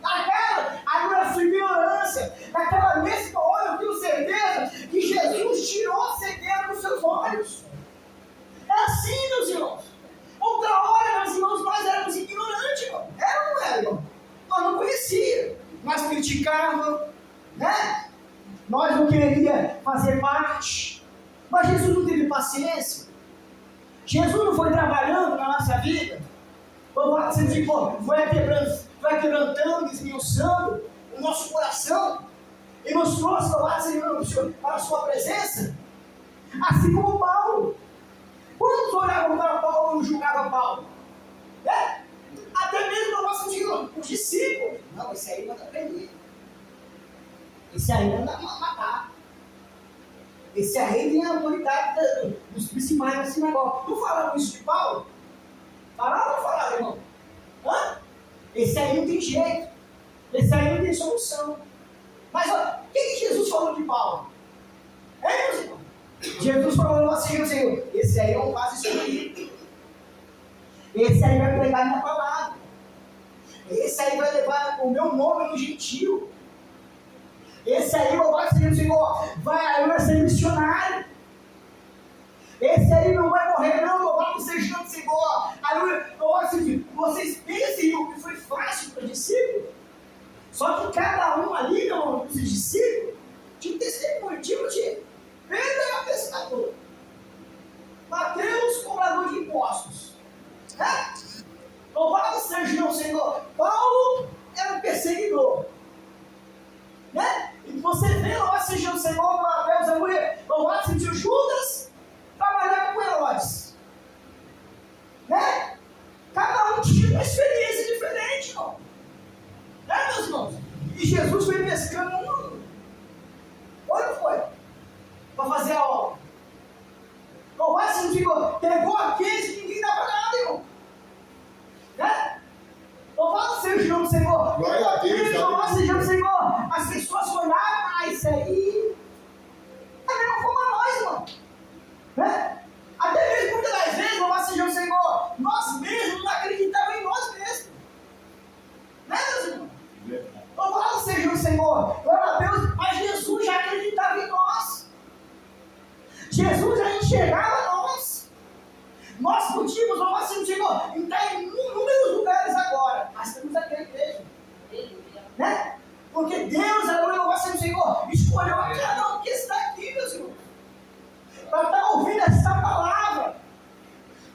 largaram a sua ignorância. Naquela mesma hora eu tenho certeza que Jesus tirou a cegueira dos seus olhos. É assim, meus irmãos. Outra hora, meus irmãos, nós éramos ignorantes, irmão. Era ou não era, irmão? Nós não conhecíamos, nós criticávamos, né? Nós não queríamos fazer parte. Mas Jesus não teve paciência. Jesus não foi trabalhando na nossa vida. Foi quebrantando, desmiuçando o nosso coração e nos trouxe para a sua presença. Assim como Paulo. Quantos olhavam para Paulo e não julgavam Paulo? É? Até mesmo no nosso dia, os discípulos. Não, esse aí manda prender. Esse aí manda matar. Esse aí tem a autoridade dos principais da sinagoga. Não falaram isso de Paulo? Falaram ou não falaram, irmão? Hã? Esse aí não tem jeito. Esse aí não tem solução. Mas olha, o que Jesus falou de Paulo? É, meus irmãos? Jesus falou assim, Senhor, esse aí é um vaso escolhido. Esse aí vai pregar minha palavra. Esse aí vai levar o meu nome no gentil. Esse aí, louvado seja o Senhor, vai ser missionário. Esse aí não vai morrer, não, louvado seja o Senhor. Aleluia. Vocês pensem que foi fácil para os discípulos. Só que cada um ali, dos discípulos, tinha testemunho, tipo de Pedro era pescador, Mateus, cobrador de impostos. Né? Louvado seja o Senhor. Paulo era um perseguidor. Né? E você vê, louvado seja o Senhor, Mateus, aleluia. Louvado seja o Judas, trabalhava com Herodes. Né? Cada um tinha uma experiência diferente, irmão. Né, meus irmãos? E Jesus foi pescando um. Foi ou não foi? Para fazer a obra. Louvado seja o Senhor. Pegou aqueles que ninguém dava nada, irmão. Né? Louvado seja o Senhor. Glória a Deus. Louvado seja o Senhor. As pessoas olhavam, isso aí. Da mesma forma nós, irmão. Né? Até mesmo muitas das vezes, louvado seja o Senhor, nós mesmos não acreditávamos em nós mesmos. Né, meus irmãos? Louvado seja o Senhor. Glória a Deus. Mas Jesus já acreditava em nós. Jesus já enxergava nós. Nós podíamos, louvado seja o Senhor, entrar em inúmeros lugares agora. Mas temos aqui a igreja. Né? Porque Deus, louvado seja o Senhor, escolheu a cada um que está aqui, meus irmãos, para estar ouvindo essa palavra.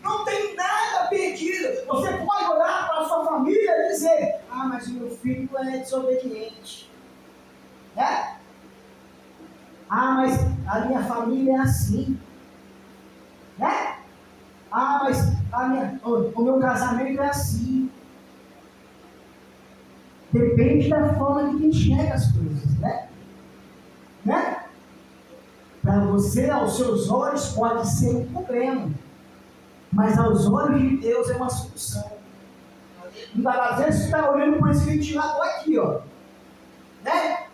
Não tem nada perdido. Você pode olhar para a sua família e dizer: ah, mas o meu filho é desobediente. Né? Ah, mas a minha família é assim. Né? Ah, mas o meu casamento é assim. Depende da forma que enxerga as coisas, né? Né? Para você, aos seus olhos, pode ser um problema. Mas aos olhos de Deus é uma solução. Às vezes você está olhando por esse ventilador aqui, ó. Né?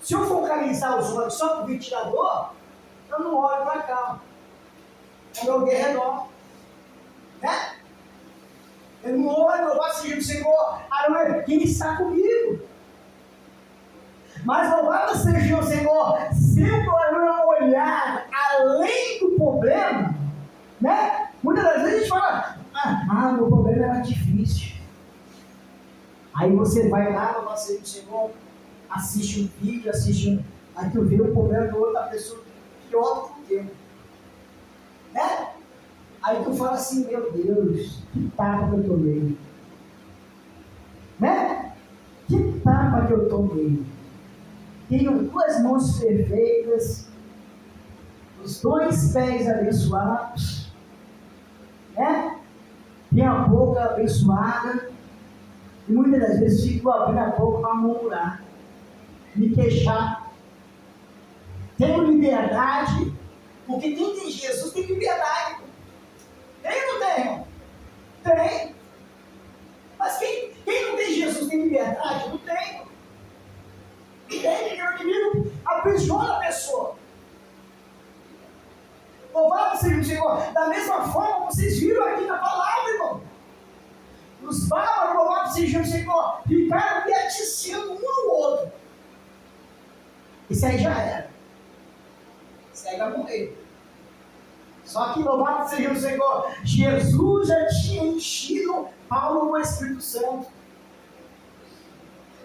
Se eu focalizar os olhos só para o ventilador, eu não olho para cá. É o meu derredor. Né? Eu não olho, louvado seja o Senhor, quem está comigo. Mas louvado seja o Senhor, se eu olhar além do problema, né? Muitas das vezes a gente fala: meu problema era difícil. Aí você vai lá, louvado seja o Senhor, assiste um vídeo, aí tu vê o problema de outra pessoa pior do que o teu. Né? Aí tu fala assim: meu Deus, que tapa que eu tomei. Né? Que tapa que eu tomei. Tenho duas mãos perfeitas, os dois pés abençoados, né? Tenho a boca abençoada, e muitas das vezes fico abrindo a boca para murmurar, me queixar. Tenho liberdade, porque quem tem Jesus tem liberdade. Tem. Mas quem não tem Jesus tem liberdade? Não tem. Não tem, porque o inimigo aprisiona a pessoa. Louvado seja o Senhor. Da mesma forma, vocês viram aqui na palavra, irmão. Os bárbaros, louvado seja o Senhor, ficaram beaticiando um ao outro. Isso aí já era. Isso aí vai morrer. Só que louvado seja o Senhor, Jesus já tinha enchido Paulo com o Espírito Santo,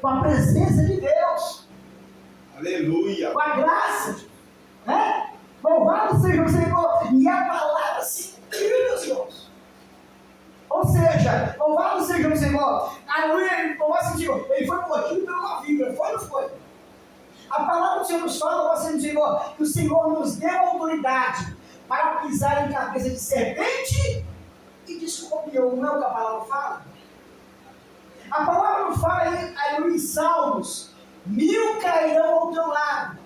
com a presença de Deus, Aleluia. com a graça, né? Louvado seja o Senhor, e a palavra se cumpriu, meus irmãos. Ou seja, louvado seja o Senhor, aleluia, louvado seja o Senhor, ele foi mordido por uma víbora, foi ou não foi? A palavra do Senhor nos fala, louvado seja o Senhor, que o Senhor nos deu autoridade para pisar em cabeça de serpente e de escorpião. Não é o que a palavra fala? A palavra não fala aí em Salmos: 1000 cairão ao teu lado,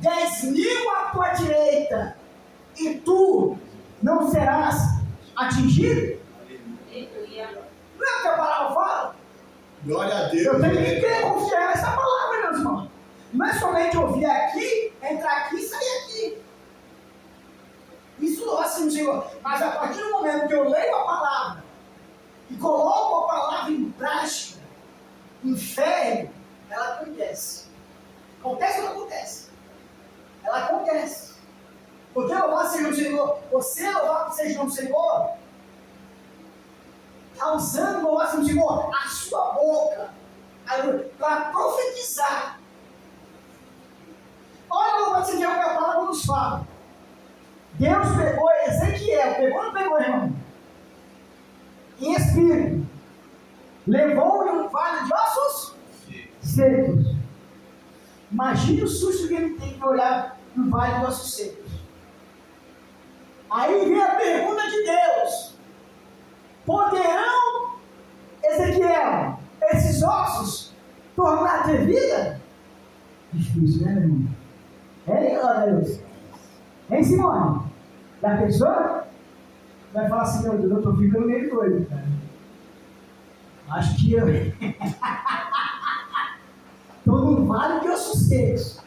10.000 à tua direita, e tu não serás atingido? Não é o que a palavra fala? Glória a Deus. Eu tenho que crer, confiar nessa palavra, meus irmãos. Não é somente ouvir aqui, entrar aqui e sair aqui. Isso assim, Senhor. Mas a partir do momento que eu leio a palavra e coloco a palavra em prática, em fé, ela acontece. Acontece ou não acontece? Ela acontece. Porque louvado seja o Senhor, você louvado seja o Senhor, está usando, louvado seja o Senhor, a sua boca para profetizar. Olha, louvado seja o que a palavra nos fala. Deus pegou Ezequiel, pegou ou não pegou, irmão? Em espírito, levou-o em um vale de ossos secos. Imagine o susto que ele tem que olhar no vale de ossos secos. Aí vem a pergunta de Deus: poderão, Ezequiel, esses ossos tornar a ter vida? Difícil, né, meu irmão? Deus. Hein, Simone? Da pessoa vai falar assim: meu Deus, eu estou ficando meio doido, cara. Acho que eu estou num vale de ossos secos.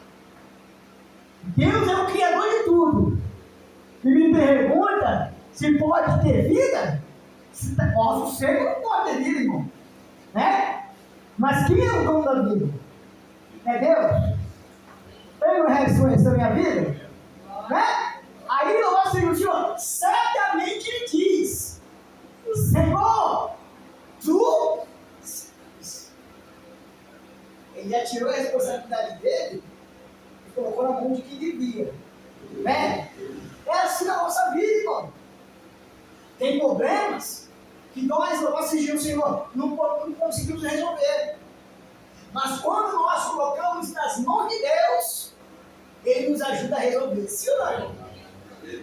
Deus é o Criador de tudo. E me pergunta se pode ter vida? Ossos secos não pode ter vida, irmão. Né? Mas quem é o dono da vida? É Deus? Ele não ressurreição da minha vida? Né? Aí o nosso Senhor certamente ele diz: Senhor, tu. Ele já tirou a responsabilidade dele e colocou na mão de quem devia. Né? É assim na nossa vida, irmão. Tem problemas que nós, o nosso Senhor, não conseguimos resolver. Mas quando nós colocamos nas mãos de Deus, Ele nos ajuda a resolver. Sim ou não?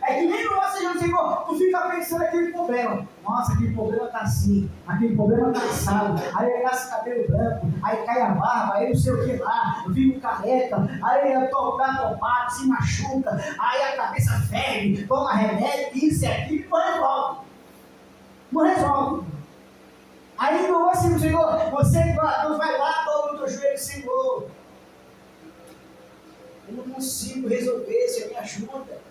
É que nem nós, Senhor, tu fica pensando naquele problema. Nossa, aquele problema tá assim, aquele problema tá assado. Aí ele nasce cabelo branco, aí cai a barba, aí não sei o que lá, eu fico careca, aí eu tô topado, se machuca, aí a cabeça ferve, toma remédio, isso e aquilo, não resolve. Não resolve. Aí não assim, Senhor, você vai lá, dobra o teu joelho, Senhor. Eu não consigo resolver, Senhor, me ajuda.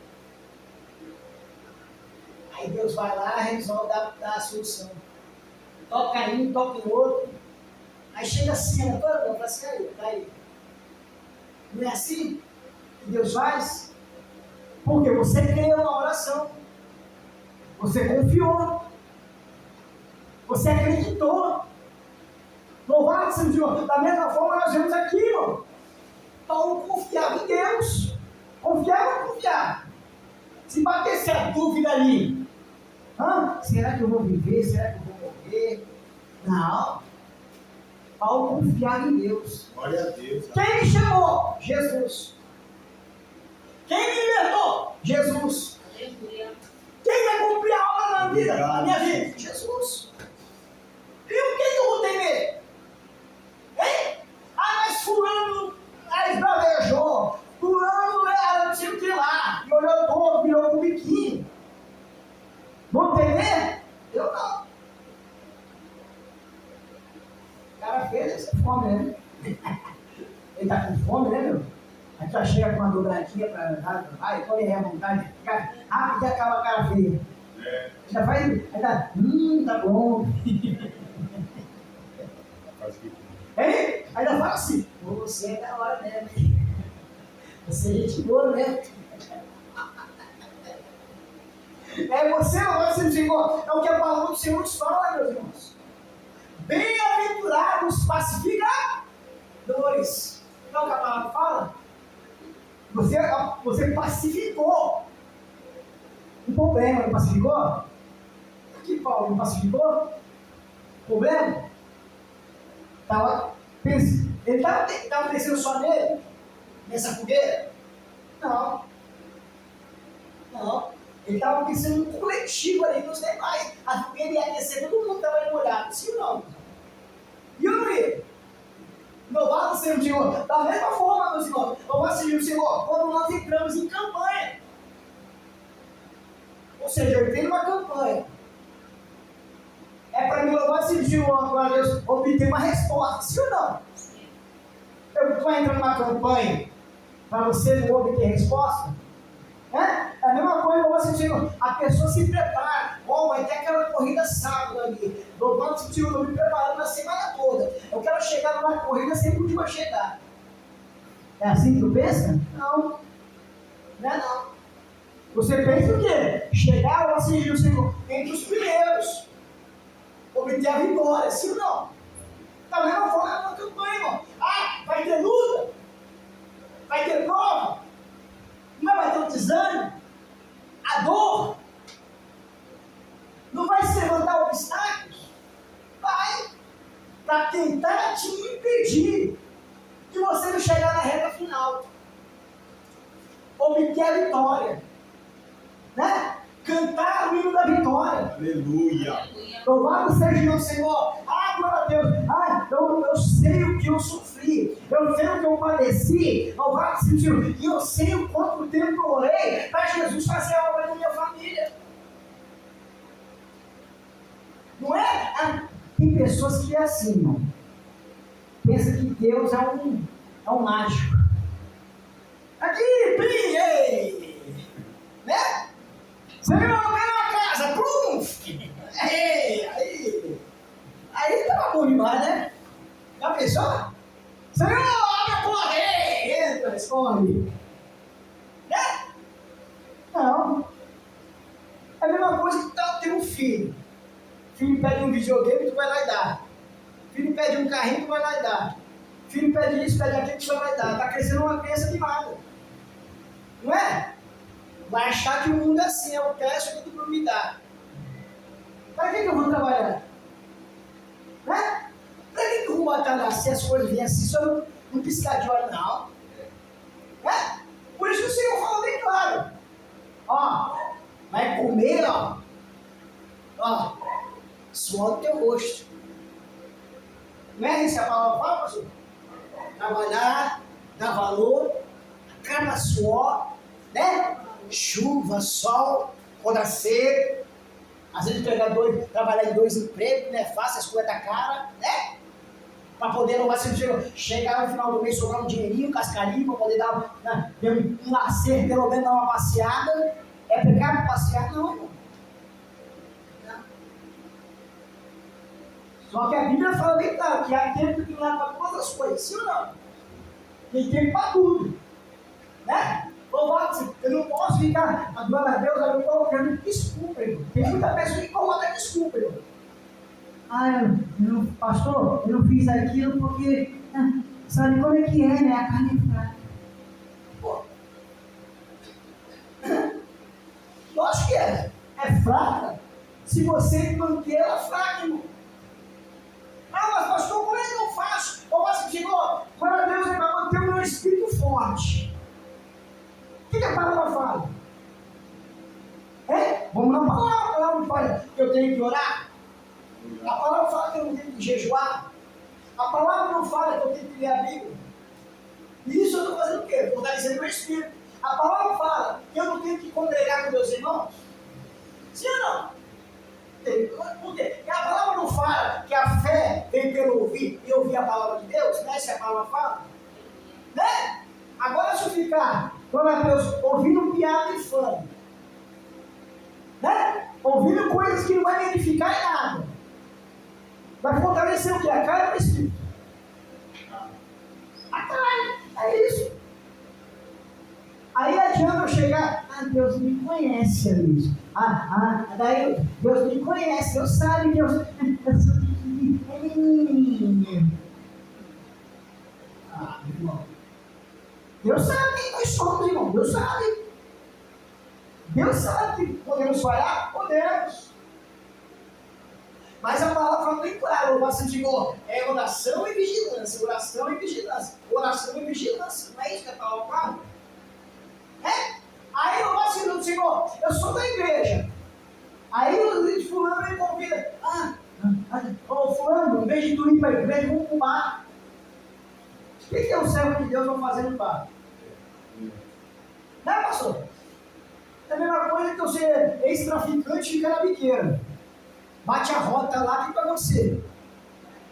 Aí Deus vai lá e resolve dar a solução. Toca em um, toca em outro. Aí chega assim, ela fala assim, aí, tá aí. Não é assim que Deus faz? Porque você creu na oração. Você confiou. Você acreditou. Louvado seja o Senhor. Da mesma forma nós vemos aqui, irmão. Paulo confiava em Deus. Confiava ou confiava? Se batesse a dúvida ali, será que eu vou viver? Será que eu vou morrer? Não. Paulo confiava em Deus. Glória a Deus. Quem me chamou? Jesus. Quem me libertou? Jesus. Quem vai cumprir a obra na vida? Na minha vida? Jesus. E o que eu vou temer? Hein? Mas fulano esbravejou. Fulano não sei o que lá. E olhou todo, virou um biquinho. Vou temer? Eu não. dobradinha para quando é a vontade, rápido e acaba a cara feia. Já faz, aí tá bom. Hein? Ainda fala assim, você é da hora mesmo. Você é gente boa mesmo. Você não vai ser Senhor. É o que a palavra do Senhor nos fala, meus irmãos. Bem-aventurados pacificadores. Não é o que a palavra fala? Você pacificou um problema, não pacificou? Aqui, Paulo, não pacificou? Problema? Ele estava pensando só nele? Nessa fogueira? Não. Ele estava pensando no coletivo ali, nos demais. A fogueira ia aquecer, todo mundo estava molhado. Sim ou não? E eu não ia. Louvado seja o Senhor. Da mesma forma, meus irmãos, louvado seja o Senhor, quando nós entramos em campanha. Ou seja, eu entrei numa campanha. É para me louvar seja o Senhor, para Deus obter uma resposta. Sim ou não? Eu estou entrando numa campanha para você não obter resposta. É a mesma coisa para você, Senhor. A pessoa se prepara. Vai ter aquela corrida sábado ali. Louvado seja o Senhor, estou me preparando a semana toda. Eu quero chegar numa corrida sempre o último a chegar. É assim que tu pensa? Não. Não é não. Você pensa o quê? Chegar ou seja o Senhor entre os primeiros. Obter a vitória, sim ou não? Da mesma forma na campanha, irmão. Vai ter luta? Vai ter prova? Não vai ter o desânimo? A dor? Não vai se levantar obstáculos? Vai! Para tentar te impedir de você não chegar na reta final. Obter a vitória. Né? Cantar o hino da vitória. Aleluia. Louvado seja o Senhor. Glória a Deus. Eu sei o que eu sofri. Eu sei o que eu padeci. Louvado seja o Senhor. E eu sei o quanto tempo eu orei para Jesus fazer a obra na minha família. Não é? Tem pessoas que é assim, irmão. Pensa que Deus é um mágico. Aqui, ei! Né? Senhor, eu quero uma casa, plum! Aí tava bom demais, né? Já pensou? Senhor, abre a porta! Entra, esconde! Né? Não. É a mesma coisa que ter um filho. O filho pede um videogame, tu vai lá e dá. O filho pede um carrinho, tu vai lá e dá. O filho pede isso, pede aquilo, tu vai lá e dá. Tá crescendo uma criança de nada. Não é? Vai achar que o mundo é assim, eu peço que tu me dá. Para que eu vou trabalhar? Né? Para que eu vou batalhar se as coisas vêm assim, só não piscar de olho, não? Né? Por isso que o Senhor fala bem claro. Vai comer, suor do teu rosto. Não é isso que a palavra fala, pastor? Trabalhar, dar valor, cada suor, né? Chuva, sol, quando seco. Às vezes trabalhar em 2 empregos, não é fácil, as coisas da cara, né? Para poder louvar se chegar no final do mês, sobrar um dinheirinho, um cascarinho, para poder dar um lazer, pelo menos dar uma passeada. É pecado passear? Não, irmão. Não. Só que a Bíblia fala bem claro que há tempo que não é para todas as coisas, sim ou não? Tem tempo para tudo, né? Louvado, eu não posso ficar, glória a Deus, eu colocando desculpa, irmão. Tem muita pessoa que coloca desculpa, irmão. Pastor, eu não fiz aquilo porque, sabe como é que é, né? A carne é fraca. Pô. Lógico que é. É fraca se você manter ela fraca, irmão. Mas pastor, como é que eu faço? Eu faço, Senhor, glória a Deus, é para manter o meu espírito forte. O que a palavra fala? Vamos na palavra. A palavra fala que eu tenho que orar. A palavra fala que eu não tenho que jejuar. A palavra não fala que eu tenho que ler a Bíblia. E isso eu estou fazendo o quê? Fortalecendo o meu espírito. A palavra fala que eu não tenho que congregar com meus irmãos. Sim ou não? Por quê? Porque a palavra não fala que a fé vem pelo ouvir e ouvir a palavra de Deus. Não é isso que a palavra fala? Né? Agora se eu ficar Glória a Deus, ouvindo piada infame. Né? Ouvindo coisas que não vai me edificar em nada. Vai fortalecer o que? A carne ou o espírito? A carne. É isso. Aí adianta eu chegar, Deus me conhece, Luiz. Daí Deus me conhece, Deus sabe que eu sou pequenininho. Irmão. Deus sabe quem nós somos, irmão. Deus sabe. Deus sabe que podemos falhar? Podemos. Mas a palavra fala bem claro, o Senhor chegou, é oração e vigilância, oração e vigilância, oração e vigilância. Não é isso que a palavra fala? Aí o nosso Senhor, eu sou da igreja. Aí o fulano me convida. Fulano, em vez de tu ir para a igreja, vamos para o bar. O que é o servo de Deus vai fazer no bar? Não é, pastor? É a mesma coisa que você é ex-traficante e fica na biqueira. Bate a rota lá, o que vai acontecer?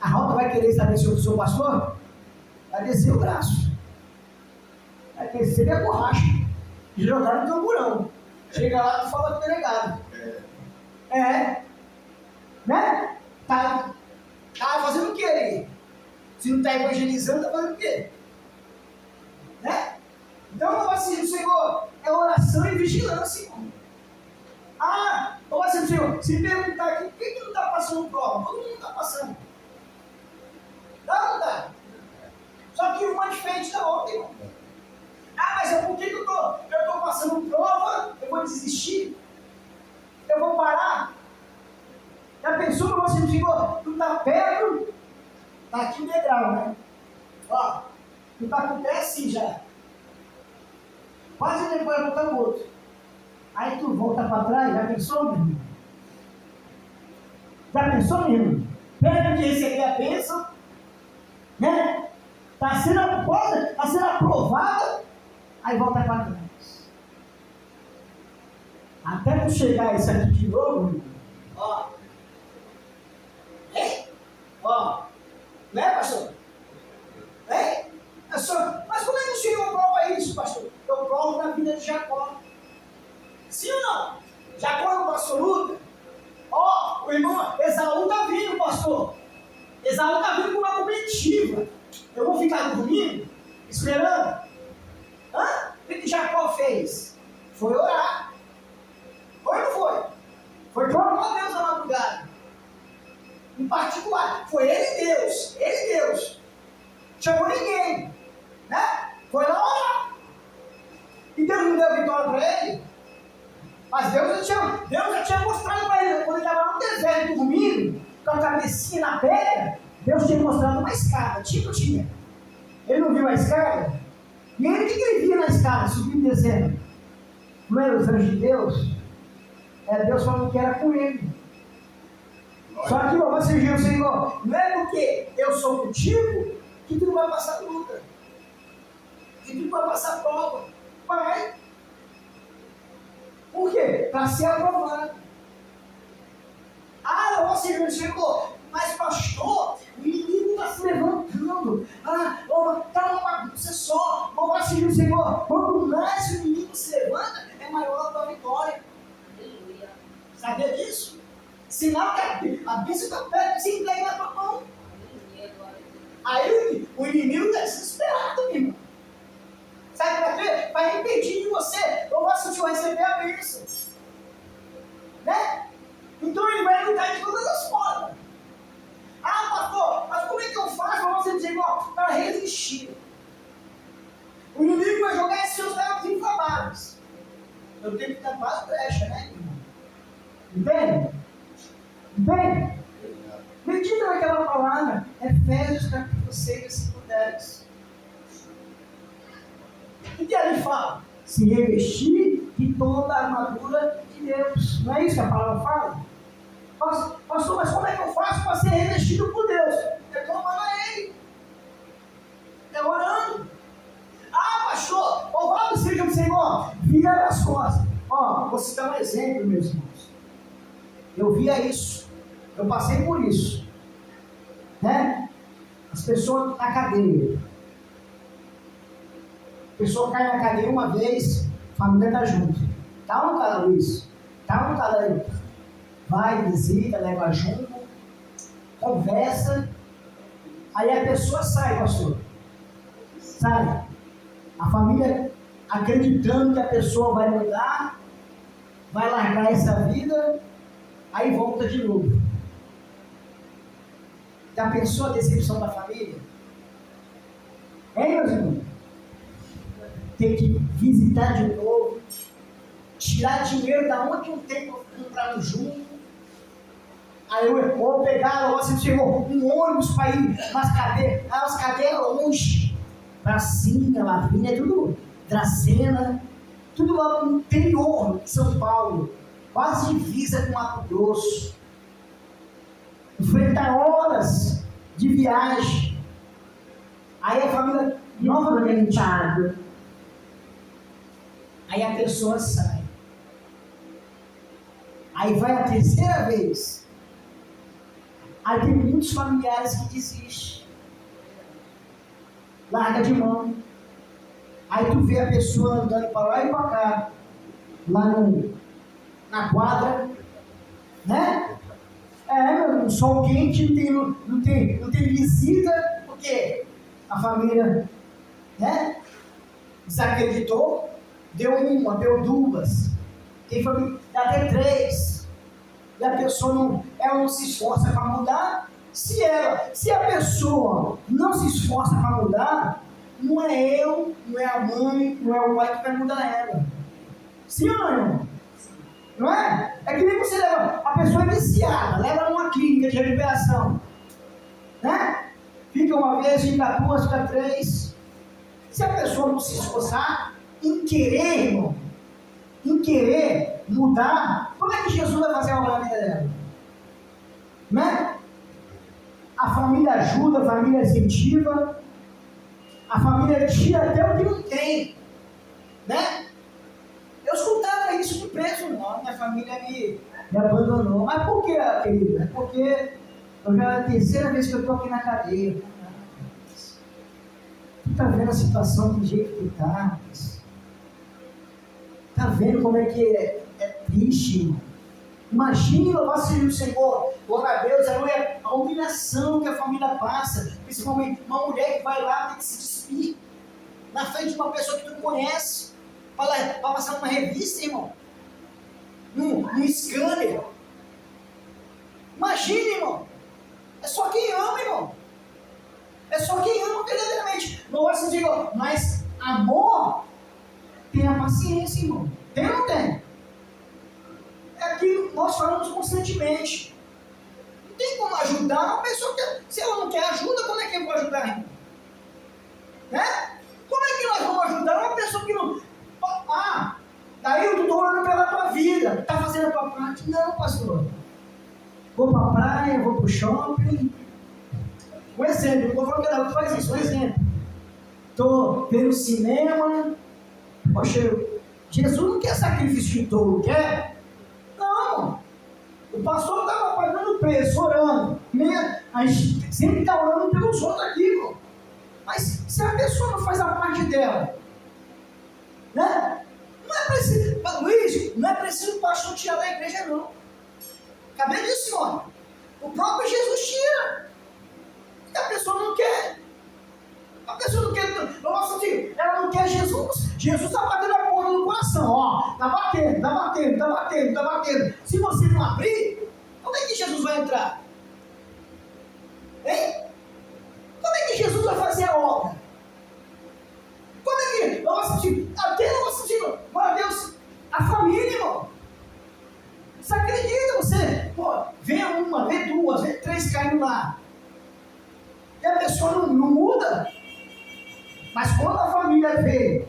A rota vai querer saber se eu sou pastor? Vai descer o braço. Vai descer a borracha. E jogar no tamborão. Chega lá e fala com o delegado. Né? Tá fazendo o que aí? Se não está evangelizando, está fazendo o quê? Né? Então, assim, Senhor, é oração e vigilância, irmão. Assim, Senhor, se perguntar aqui, por que não está passando prova? Todo mundo está passando. Não dá. Só que uma diferente da outra, irmão. Mas por que eu estou passando prova? Eu vou desistir? Eu vou parar? Já pensou no nosso Senhor? Tu está perto? Está aqui o degrau, né? Ó, tu está com o pé assim já. Quase depois vai botar o outro. Aí tu volta para trás, já pensou, meu irmão? Já pensou, meu irmão? Perto de receber a bênção, né? Está sendo aprovada, aí volta para trás. Até tu chegar isso aqui de novo, meu irmão. Né, pastor? Mas como é que o Senhor prova isso, pastor? Eu provo na vida de Jacó. Sim ou não? Jacó é um pastor luta. O irmão Esaú está vindo, pastor. Esaú está vindo com uma comitiva. Eu vou ficar no domingo esperando? O que Jacó fez? Foi orar. Foi ou não foi? Foi clamar a Deus na madrugada. Em particular, foi ele Deus. Chamou ninguém, né? Foi lá orar. E Deus não deu vitória para ele. Mas Deus já tinha mostrado para ele, quando ele estava no deserto dormindo, com a cabecinha na pedra, Deus tinha mostrado uma escada, tinha. Ele não viu a escada? E ele, o que ele via na escada, subindo e descendo? Não era os anjos de Deus? Era Deus falando que era com ele. Só que você viu, Senhor, não é porque eu sou contigo que tu não vai passar luta, que tu não vai passar prova. Vai. Por quê? Para ser aprovado. Você viu, Senhor, mas pastor, o inimigo está se levantando. Está uma bagunça só. Você viu, Senhor, quanto mais o inimigo se levanta, é maior a tua vitória. Aleluia. Sabia disso? Sinal que a bênção está perto de se entregar na tua mão. Aí o inimigo está desesperado, meu irmão. Sabe para quê? Para impedir de você receber a bênção. Né? Então ele vai lutar de todas as formas. Pastor, mas como é que eu faço para você dizer, para resistir? O inimigo vai jogar esses seus nervos inflamados. Eu tenho que tampar as brechas, né, irmão? Entende? Medita naquela palavra, Efésios capítulo 6, versículo 10. O que ele fala? Se revestir de toda a armadura de Deus. Não é isso que a palavra fala? Pastor, mas como é que eu faço para ser revestido por Deus? É clamando a Ele. É orando. Pastor, louvado seja o Senhor. Vira as costas. Vou citar um exemplo, meus irmãos. Eu via isso. Eu passei por isso. Né? As pessoas na cadeia. A pessoa cai na cadeia uma vez, a família está junto. Tá ou não tá, Luiz? Tá ou não tá, Daí? Vai, visita, leva junto, conversa. Aí a pessoa sai, pastor. Sai. A família acreditando que a pessoa vai mudar, vai largar essa vida, aí volta de novo. Já pensou a decepção da família? Hein, meus irmãos? Tem que visitar de novo, tirar dinheiro da onde não tem para comprar um junto. Aí eu vou pegar, você chegou um ônibus para ir, mas cadê? Ah, mas cadê longe? Pracinha, Lavínia, é tudo Dracena, tudo lá no interior de São Paulo, quase divisa com Mato Grosso. Enfrentar horas de viagem. Aí a família novamente. Aí a pessoa sai. Aí vai a terceira vez. Aí tem muitos familiares que desistem. Larga de mão. Aí tu vê a pessoa andando para lá e para cá. Lá na quadra. Né? Um sol quente, não tem visita. Por quê? A família, né? Desacreditou. Deu uma, deu duas. Tem família, até três. E a pessoa não se esforça para mudar. Se a pessoa não se esforça para mudar, não é eu, não é a mãe, não é o pai que vai mudar ela. Sim ou não, irmão? Não é? É que nem você leva, a pessoa é viciada, leva numa clínica de recuperação. Né? Fica uma vez, fica duas, fica três. Se a pessoa não se esforçar em querer, irmão, em querer mudar, como é que Jesus vai fazer uma vida dela? Né? A família ajuda, a família incentiva, a família tira até o que não tem, né? Eu escutava isso de preso, não, minha família me abandonou. Mas por que, querido? É porque eu já é a terceira vez que eu estou aqui na cadeia. Tu está vendo a situação do jeito que está? Está vendo como é que é triste, irmão? Imagine louvar o Senhor, glória a Deus, a humilhação que a família passa, principalmente uma mulher que vai lá tem que se despir na frente de uma pessoa que tu conhece, para passar numa revista, irmão, num scanner. Imagine, irmão, é só quem ama, irmão, é só quem ama verdadeiramente. Não vai se dizer, mas amor tem a paciência, irmão, tem ou não tem? É aquilo que nós falamos constantemente. Não tem como ajudar uma pessoa que, se ela não quer ajuda, como é que eu vou ajudar, irmão? Né? Como é que nós vamos ajudar uma pessoa que não... Ah, daí eu estou orando pela tua vida, está fazendo a tua parte? Não, pastor. Vou para a praia, vou para o shopping. Um exemplo, não estou falando que ela faz isso, um exemplo. Estou vendo cinema. Poxa, Jesus não quer sacrifício de touro, quer? Não, o pastor estava pagando preço, orando. A gente sempre está orando pelos outros aqui, irmão. Mas se a pessoa não faz a parte dela, né? Não é preciso, Luiz, não é preciso o pastor tirar da igreja, não. Acabei disso, senhor. O próprio Jesus tira. E a pessoa não quer. A pessoa não quer, ela não quer Jesus. Jesus está batendo a porta no coração, ó. Está batendo, está batendo, está batendo, está batendo. Se você não abrir, como é que Jesus vai entrar? Hein? Como é que Jesus vai fazer a obra? Como é que nós sentimos? Até nós sentimos, meu Deus, a família, irmão. Você acredita, você? Pô, vê uma, vê duas, vê três caindo lá. E a pessoa não muda. Mas quando a família vê,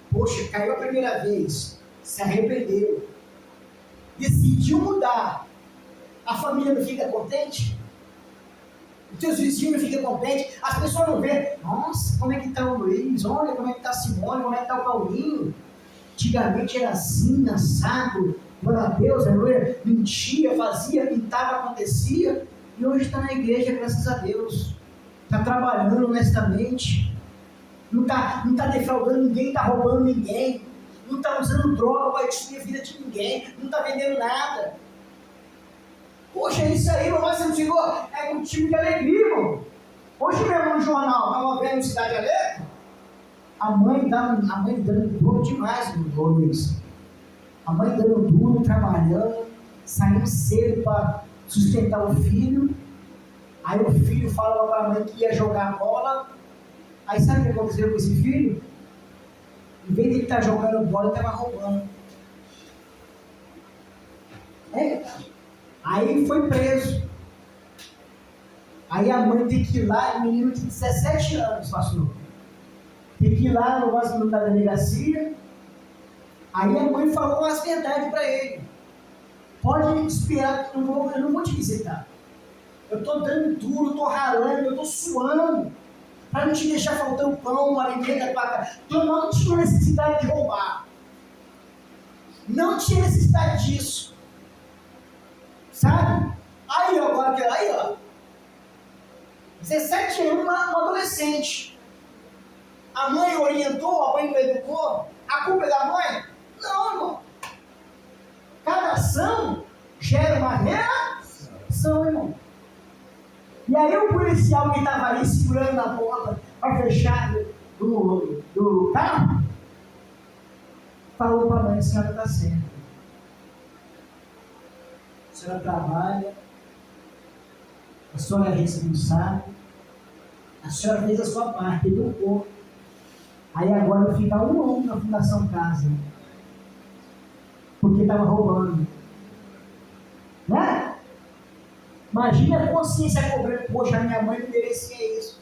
poxa, caiu a primeira vez, se arrependeu, decidiu mudar, a família não fica contente? Os teus vizinhos não ficam contentes? As pessoas não veem, nossa, como é que está o Luiz? Olha como é que está a Simone, como é que está o Paulinho? Antigamente era assim, assado, glória a Deus, aleluia, mentia, fazia, pintava, acontecia, e hoje está na igreja, graças a Deus, está trabalhando honestamente. não tá defraudando ninguém, não está roubando ninguém, não está usando droga para destruir a vida de ninguém, não está vendendo nada. Poxa, isso aí, meu Senhor, Senhor, é motivo de alegria, irmão. Hoje mesmo no jornal, estava vendo Cidade Alegre, a mãe dando duro demais no Luiz. A mãe dando duro, trabalhando, saindo cedo para sustentar o filho. Aí o filho falava para a mãe que ia jogar bola. Aí sabe o que aconteceu com esse filho? Em vez de ele estar jogando bola, ele estava roubando. Aí foi preso. Aí a mãe tem que ir lá, o menino de 17 anos, pastor. Tem que ir lá no vaso da delegacia. Aí a mãe falou as verdades para ele. Pode esperar, eu não vou te visitar. Eu estou dando duro, estou ralando, eu estou suando. Para não te deixar faltando pão, um alimento para cá. Eu não tinha necessidade de roubar. Não tinha necessidade disso. Sabe? Aí, agora, aí, ó. 17 anos, uma adolescente. A mãe orientou, a mãe educou. A culpa é da mãe? Não, irmão. Cada ação gera uma reação, irmão. E aí o policial que estava ali segurando a porta para fechar do carro, falou para a mãe: a senhora está certa. A senhora trabalha, a senhora é responsável, a senhora fez a sua parte, educou. Aí agora fica um ano na Fundação Casa, porque estava roubando. Né? Imagina a consciência cobrando: poxa, minha mãe não merecia isso.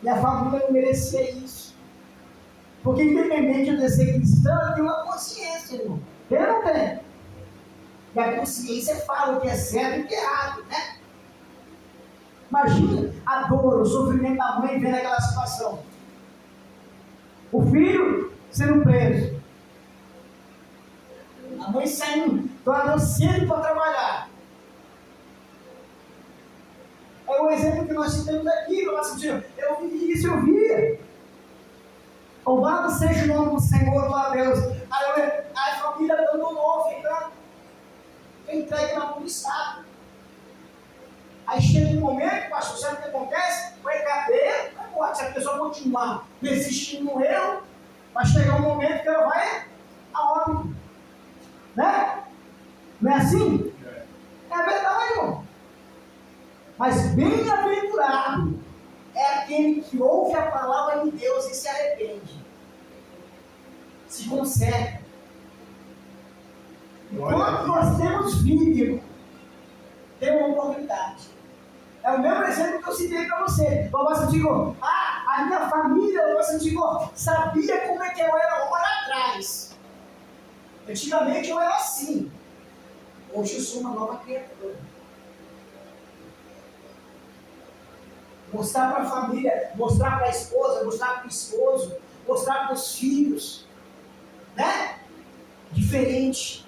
Minha família não merecia isso. Porque independente de eu ser cristão, eu tenho uma consciência, irmão. Eu não tenho. E a consciência fala o que é certo e o que é errado, né? Imagina a dor, o sofrimento da mãe vendo aquela situação. O filho sendo preso. A mãe saindo, tornando cedo para trabalhar. É o exemplo que nós temos aqui, eu vivi isso, eu via. Louvado seja o nome do Senhor, glória a Deus. Aí a família abandonou, fica entregue na mão do Estado. Aí chega um momento, pastor, sabe o que acontece? Vai cadeia, não pode. Se a pessoa continuar persistindo no erro, vai chegar um momento que ela vai a óbito. Né? Não é assim? É verdade, irmão. Mas bem-aventurado é aquele que ouve a palavra de Deus e se arrepende. Se conserta. Quando nós temos vida, irmão, tem uma oportunidade. É o mesmo exemplo que eu citei para você. Você digo, a minha família, você digo, sabia como é que eu era lá atrás. Antigamente eu era assim. Hoje eu sou uma nova criatura. Mostrar para a família, mostrar para a esposa, mostrar para o esposo, mostrar para os filhos. Né? Diferente.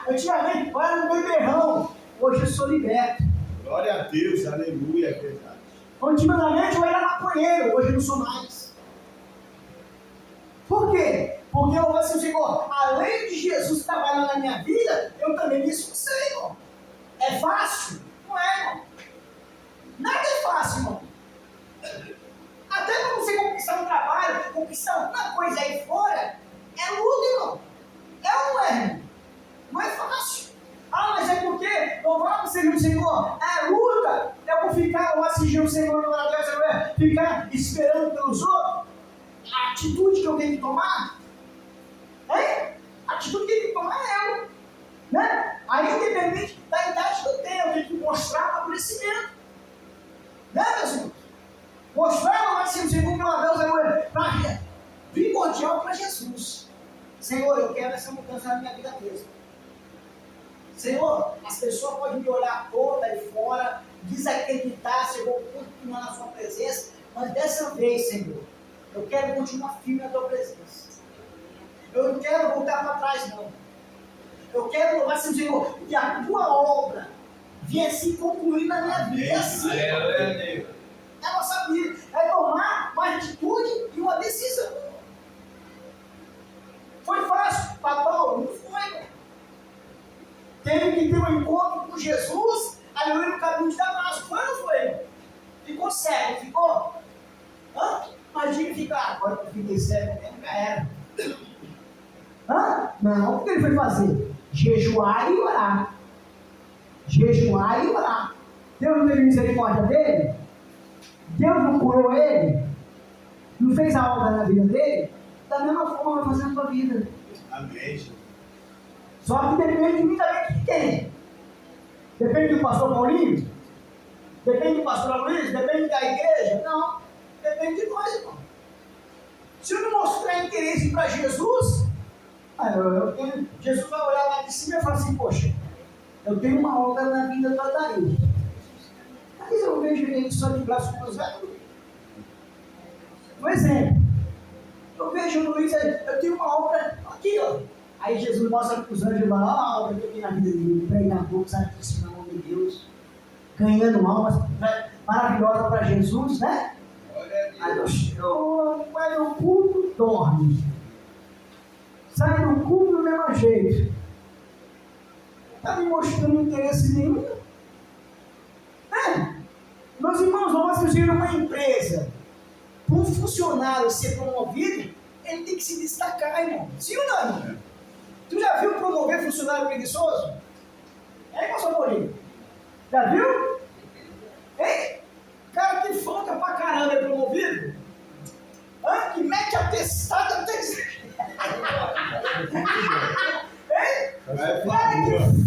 Antigamente eu era um beberrão. Hoje eu sou liberto. Glória a Deus, aleluia, é verdade. Antigamente eu era maconheiro, hoje eu não sou mais. Por quê? Porque eu assim, Senhor, além de Jesus trabalhar na minha vida, eu também me esforcei, irmão. É fácil? Não é, irmão. Nada é fácil, irmão. Até para você conquistar um trabalho, conquistar alguma coisa aí fora, é luta, irmão. É ou não é, irmão? Não é fácil. Mas é porque louvado seja o Senhor. É luta. Eu vou ficar lá assistindo o Senhor, ficar esperando pelos outros. A atitude que eu tenho que tomar, a atitude que eu tenho que tomar é eu. Né? Aí, independente da idade que eu tenho, eu tenho que mostrar o amadurecimento. Né, meus irmãos? Mostrar o Senhor para primordial para Jesus. Senhor, eu quero essa mudança na minha vida mesmo. Senhor, as pessoas podem me olhar toda aí fora, desacreditar se eu vou continuar na sua presença, mas dessa vez, Senhor, eu quero continuar firme na tua presença. Eu não quero voltar para trás, não. Eu quero louvar, Senhor, que a tua obra venha se concluir na minha vida. Assim, a nossa vida, é tomar uma atitude e uma decisão. Foi fácil para Paulo? Não foi. Teve que ter um encontro com Jesus ali no caminho de Damasco. Foi ou não foi? Ficou cego, ficou? Hã? Imagina ficar, agora que eu fiquei cego mesmo, já era. Hã? Não, o que ele foi fazer? Jejuar e orar. Jejuar e orar. Deus não teve misericórdia dele? Deus não curou ele? Não fez a obra na vida dele? Da mesma forma vai fazer na tua vida. Amém. Só que depende de mim também que tem. Depende do pastor Paulinho? Depende do pastor Luiz? Depende da igreja? Não. Depende de nós, irmão. Se eu não mostrar interesse para Jesus, Jesus vai olhar lá de cima e falar assim, poxa, eu tenho uma obra na vida do Adair. Mas eu vejo ele só de braço cruzado. Um exemplo. Eu vejo o Luiz, eu tenho uma obra aqui, ó. Aí Jesus mostra para os anjos lá, ó, a obra que eu tenho na vida dele, pregador, santíssimo na mão de Deus, ganhando almas, maravilhosa para Jesus, né? Aí eu vai no culto, dorme. Sai do culto do mesmo jeito. Está me mostrando interesse nenhum? Meus irmãos, nós fizemos uma empresa. Para um funcionário ser promovido, ele tem que se destacar, irmão. Sim ou não? Tu já viu promover funcionário preguiçoso? Pastor Paulinho? Já viu? Hein? Cara que falta pra caramba é promovido? Que mete atestado até... Hein? Cara que